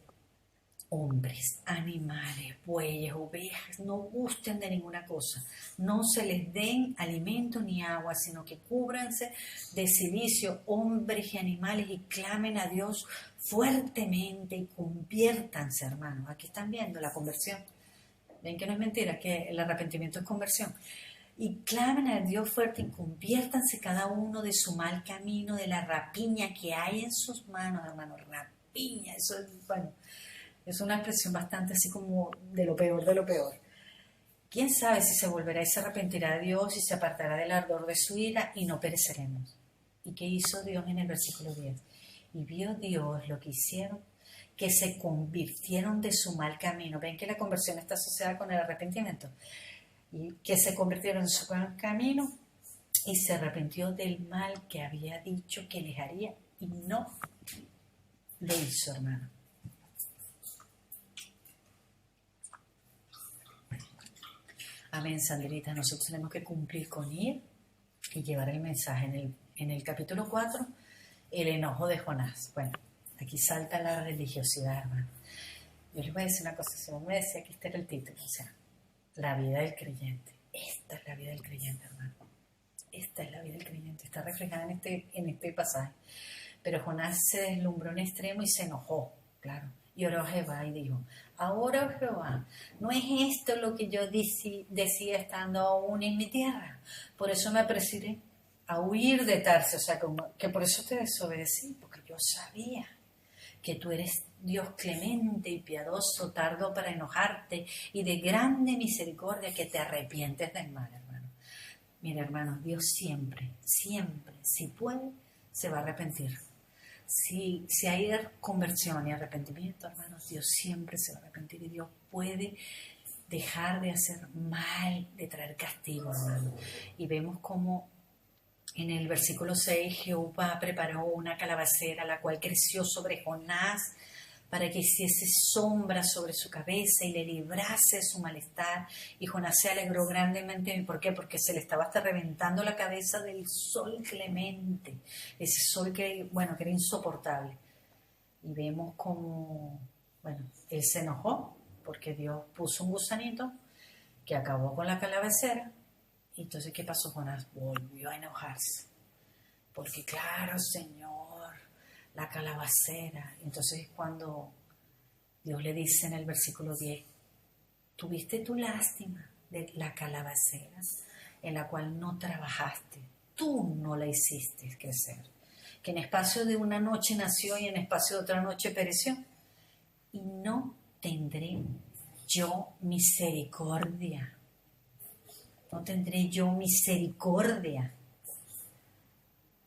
hombres, animales, bueyes, ovejas, no gusten de ninguna cosa, no se les den alimento ni agua, sino que cúbranse de cilicio, hombres y animales, y clamen a Dios fuertemente y conviértanse, hermanos. Aquí están viendo la conversión. Ven que no es mentira, que el arrepentimiento es conversión. Y clamen a Dios fuerte y conviértanse cada uno de su mal camino, de la rapiña que hay en sus manos, hermanos. Rapiña, eso es, bueno, es una expresión bastante así como de lo peor de lo peor. ¿Quién sabe si se volverá y se arrepentirá de Dios y se apartará del ardor de su ira y no pereceremos? ¿Y qué hizo Dios en el versículo 10? Y vio Dios lo que hicieron, que se convirtieron de su mal camino. Ven que la conversión está asociada con el arrepentimiento. Y que se convirtieron de su mal camino y se arrepintió del mal que había dicho que les haría y no lo hizo, hermano. Amén, Sandrita. Nosotros tenemos que cumplir con ir y llevar el mensaje. En el capítulo 4, el enojo de Jonás. Bueno, aquí salta la religiosidad, hermano. Yo les voy a decir una cosa, si me decía que este era el título, o sea, la vida del creyente. Esta es la vida del creyente, hermano. Esta es la vida del creyente, está reflejada en este pasaje. Pero Jonás se deslumbró en extremo y se enojó, claro. Y oró a Jehová y dijo: ahora, oh Jehová, ¿no es esto lo que yo decía estando aún en mi tierra? Por eso me apresuré a huir de Tarso, o sea, que por eso te desobedecí, porque yo sabía que tú eres Dios clemente y piadoso, tardo para enojarte y de grande misericordia, que te arrepientes del mal, hermano. Mira, hermanos, Dios siempre, siempre, si puede, se va a arrepentir. Si hay conversión y arrepentimiento, hermanos, Dios siempre se va a arrepentir y Dios puede dejar de hacer mal, de traer castigo, hermano. Y vemos como en el versículo 6, Jehová preparó una calabacera, la cual creció sobre Jonás para que hiciese sombra sobre su cabeza y le librase de su malestar. Y Jonás se alegró grandemente. ¿Por qué? Porque se le estaba hasta reventando la cabeza del sol clemente, ese sol que era insoportable. Y vemos como, él se enojó porque Dios puso un gusanito que acabó con la calabacera. Y entonces, ¿qué pasó? Jonás volvió a enojarse. Porque claro, Señor, la calabacera. Entonces cuando Dios le dice en el versículo 10, tuviste tu lástima de la calabacera en la cual no trabajaste, tú no la hiciste crecer, que en espacio de una noche nació y en espacio de otra noche pereció, y no tendré yo misericordia, no tendré yo misericordia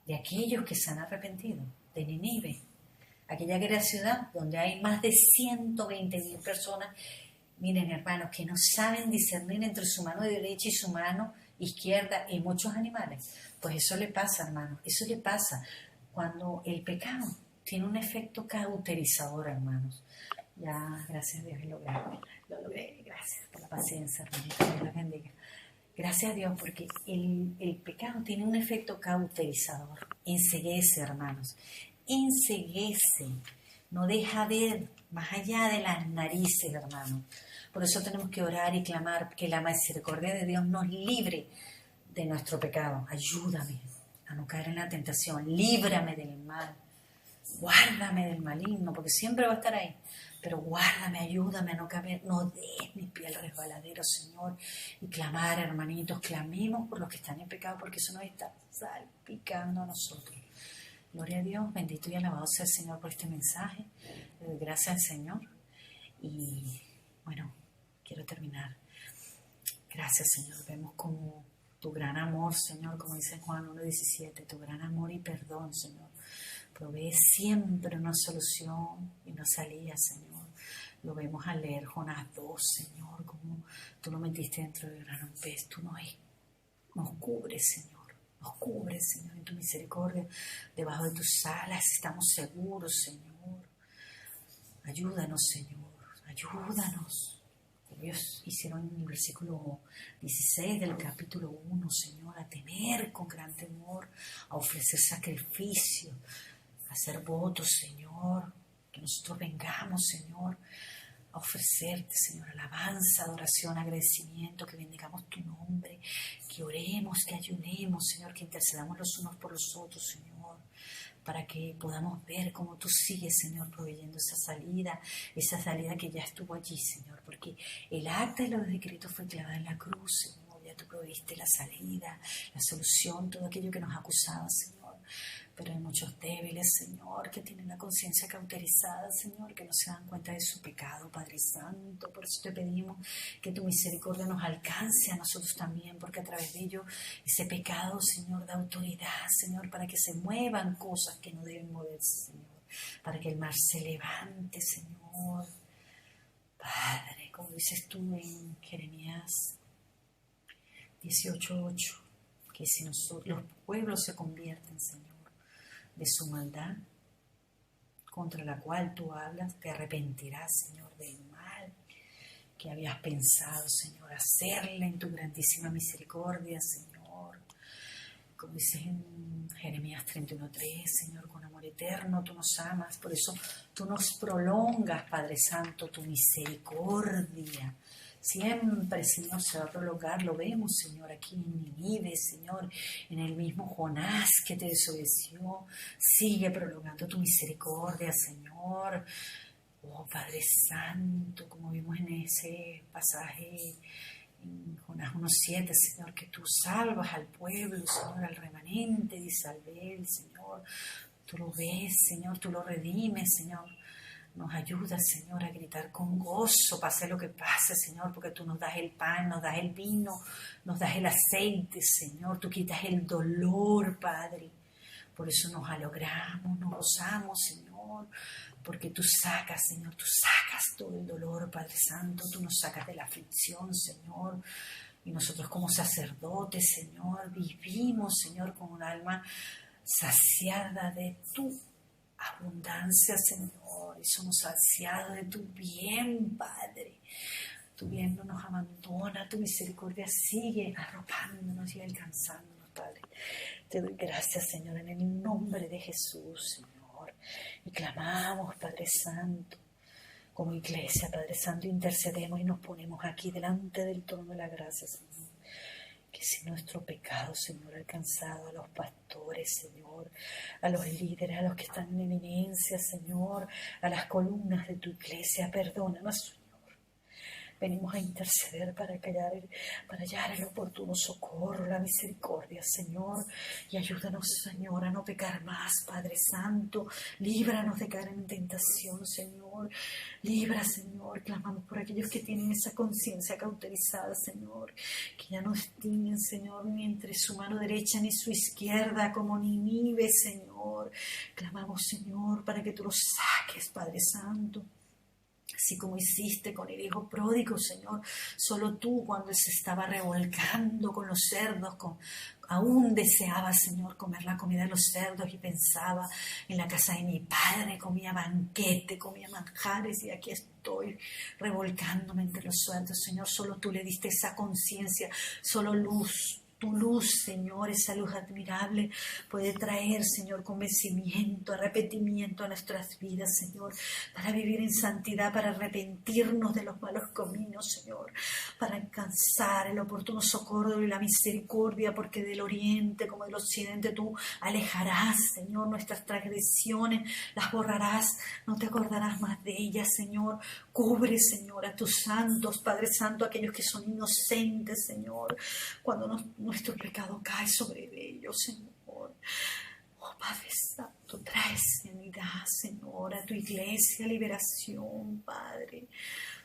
de aquellos que se han arrepentido, de Nínive, aquella gran ciudad donde hay más de 120,000 personas, miren hermanos, que no saben discernir entre su mano derecha y su mano izquierda y muchos animales. Pues eso le pasa, hermanos, eso le pasa cuando el pecado tiene un efecto cauterizador, hermanos. Ya, gracias a Dios, lo logré, gracias por la paciencia, hermanita, Dios la bendiga. Gracias a Dios, porque el pecado tiene un efecto cauterizador, enceguece, hermanos, enceguece, no deja ver más allá de las narices, hermanos. Por eso tenemos que orar y clamar que la misericordia de Dios nos libre de nuestro pecado. Ayúdame a no caer en la tentación, líbrame del mal, guárdame del maligno, porque siempre va a estar ahí. Pero guárdame, ayúdame a no caer, no des mi pie al resbaladero, Señor. Y clamar, hermanitos, clamemos por los que están en pecado, porque eso nos está salpicando a nosotros. Gloria a Dios, bendito y alabado sea el Señor por este mensaje. Le doy gracias al Señor. Y quiero terminar. Gracias, Señor. Vemos como tu gran amor, Señor, como dice Juan 1:17, tu gran amor y perdón, Señor, provee siempre una solución y una salida, Señor. Lo vemos al leer Jonás 2, Señor, como tú lo metiste dentro del gran pez. Tú nos cubres, Señor. Nos cubres, Señor, en tu misericordia. Debajo de tus alas estamos seguros, Señor. Ayúdanos, Señor. Ayúdanos. Ellos hicieron en el versículo 16 del capítulo 1, Señor, a temer con gran temor, a ofrecer sacrificio, a hacer votos, Señor, que nosotros vengamos, Señor, a ofrecerte, Señor, alabanza, adoración, agradecimiento, que bendigamos tu nombre, que oremos, que ayunemos, Señor, que intercedamos los unos por los otros, Señor, para que podamos ver cómo tú sigues, Señor, proveyendo esa salida que ya estuvo allí, Señor, porque el acta de los decretos fue clavada en la cruz, Señor, ya tú proveíste la salida, la solución, todo aquello que nos acusaba, Señor. Pero hay muchos débiles, Señor, que tienen la conciencia cauterizada, Señor, que no se dan cuenta de su pecado, Padre Santo. Por eso te pedimos que tu misericordia nos alcance a nosotros también, porque a través de ello, ese pecado, Señor, da autoridad, Señor, para que se muevan cosas que no deben moverse, Señor, para que el mar se levante, Señor. Padre, como dices tú en Jeremías 18:8, que si los pueblos se convierten, Señor, de su maldad, contra la cual tú hablas, te arrepentirás, Señor, del mal que habías pensado, Señor, hacerle en tu grandísima misericordia, Señor. Como dices en Jeremías 31:3, Señor, con amor eterno tú nos amas, por eso tú nos prolongas, Padre Santo, tu misericordia. Siempre, Señor, se va a prolongar. Lo vemos, Señor, aquí en Nínive, Señor, en el mismo Jonás que te desobedeció. Sigue prolongando tu misericordia, Señor. Oh, Padre Santo, como vimos en ese pasaje en Jonás 1:7, Señor, que tú salvas al pueblo, Señor, al remanente de Israel, Señor. Tú lo ves, Señor, tú lo redimes, Señor. Nos ayuda, Señor, a gritar con gozo, pase lo que pase, Señor, porque tú nos das el pan, nos das el vino, nos das el aceite, Señor. Tú quitas el dolor, Padre. Por eso nos alegramos, nos gozamos, Señor, porque tú sacas, Señor, tú sacas todo el dolor, Padre Santo. Tú nos sacas de la aflicción, Señor. Y nosotros como sacerdotes, Señor, vivimos, Señor, con un alma saciada de tu abundancia, Señor, y somos saciados de tu bien, Padre. Tu bien no nos abandona, tu misericordia sigue arropándonos y alcanzándonos, Padre. Te doy gracias, Señor, en el nombre de Jesús, Señor. Y clamamos, Padre Santo, como iglesia, Padre Santo, intercedemos y nos ponemos aquí delante del trono de la gracia, Señor. Que si nuestro pecado, Señor, ha alcanzado a los pastores, Señor, a los líderes, a los que están en eminencia, Señor, a las columnas de tu iglesia, perdónanos, Señor. Venimos a interceder para hallar el oportuno socorro, la misericordia, Señor. Y ayúdanos, Señor, a no pecar más, Padre Santo. Líbranos de caer en tentación, Señor. Libra, Señor. Clamamos por aquellos que tienen esa conciencia cauterizada, Señor. Que ya no distinguen, Señor, ni entre su mano derecha ni su izquierda, como Nínive, Señor. Clamamos, Señor, para que tú los saques, Padre Santo. Así como hiciste con el hijo pródigo, Señor, solo tú cuando él se estaba revolcando con los cerdos, aún deseaba, Señor, comer la comida de los cerdos y pensaba en la casa de mi padre, comía banquete, comía manjares y aquí estoy revolcándome entre los cerdos, Señor, solo tú le diste esa conciencia, solo luz. Tu luz, Señor, esa luz admirable puede traer, Señor, convencimiento, arrepentimiento a nuestras vidas, Señor, para vivir en santidad, para arrepentirnos de los malos caminos, Señor, para alcanzar el oportuno socorro y la misericordia, porque del oriente como del occidente tú alejarás, Señor, nuestras transgresiones, las borrarás, no te acordarás más de ellas, Señor. Cubre, Señor, a tus santos, Padre Santo, aquellos que son inocentes, Señor, cuando nuestro pecado cae sobre ellos, Señor. Oh, Padre Santo, trae sanidad, Señor, a tu iglesia, liberación, Padre.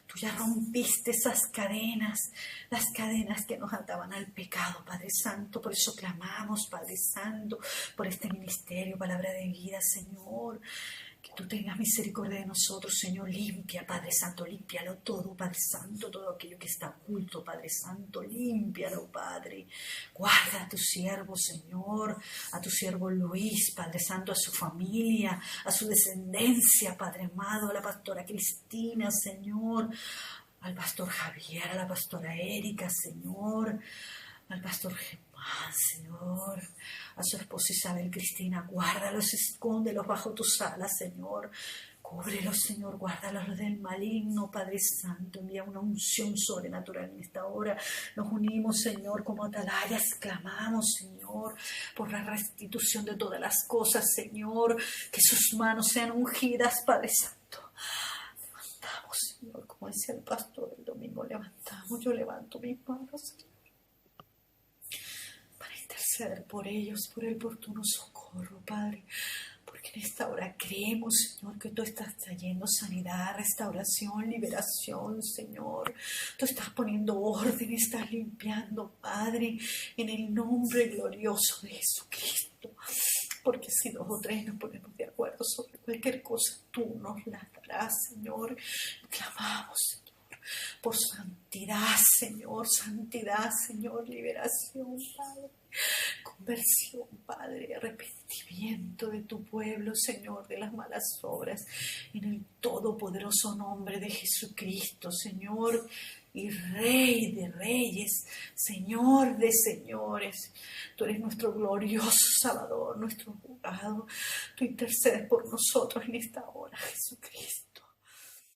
Tú ya rompiste esas cadenas, las cadenas que nos ataban al pecado, Padre Santo. Por eso clamamos, Padre Santo, por este ministerio, palabra de vida, Señor. Que tú tengas misericordia de nosotros, Señor. Limpia, Padre Santo, límpialo todo, Padre Santo, todo aquello que está oculto, Padre Santo, límpialo, Padre. Guarda a tu siervo, Señor, a tu siervo Luis, Padre Santo, a su familia, a su descendencia, Padre amado, a la pastora Cristina, Señor, al pastor Javier, a la pastora Erika, Señor, al pastor Germán, Señor, a su esposa Isabel Cristina, guárdalos, escóndelos bajo tus alas, Señor. Cúbrelos, Señor, guárdalos del maligno, Padre Santo. Envía una unción sobrenatural en esta hora. Nos unimos, Señor, como atalayas. Clamamos, Señor, por la restitución de todas las cosas, Señor. Que sus manos sean ungidas, Padre Santo. Levantamos, Señor, como decía el pastor el domingo, levantamos. Yo levanto mis manos, Señor, para interceder por ellos, por el oportuno socorro, Padre. Porque en esta hora creemos, Señor, que tú estás trayendo sanidad, restauración, liberación, Señor. Tú estás poniendo orden, estás limpiando, Padre, en el nombre glorioso de Jesucristo. Porque si 2 o 3 nos ponemos de acuerdo sobre cualquier cosa, tú nos la darás, Señor. Clamamos, Señor, por santidad, Señor, liberación, Padre. Conversión, Padre, arrepentimiento de tu pueblo, Señor, de las malas obras, en el todopoderoso nombre de Jesucristo, Señor, y Rey de reyes, Señor de señores. Tú eres nuestro glorioso Salvador, nuestro abogado. Tú intercedes por nosotros en esta hora, Jesucristo.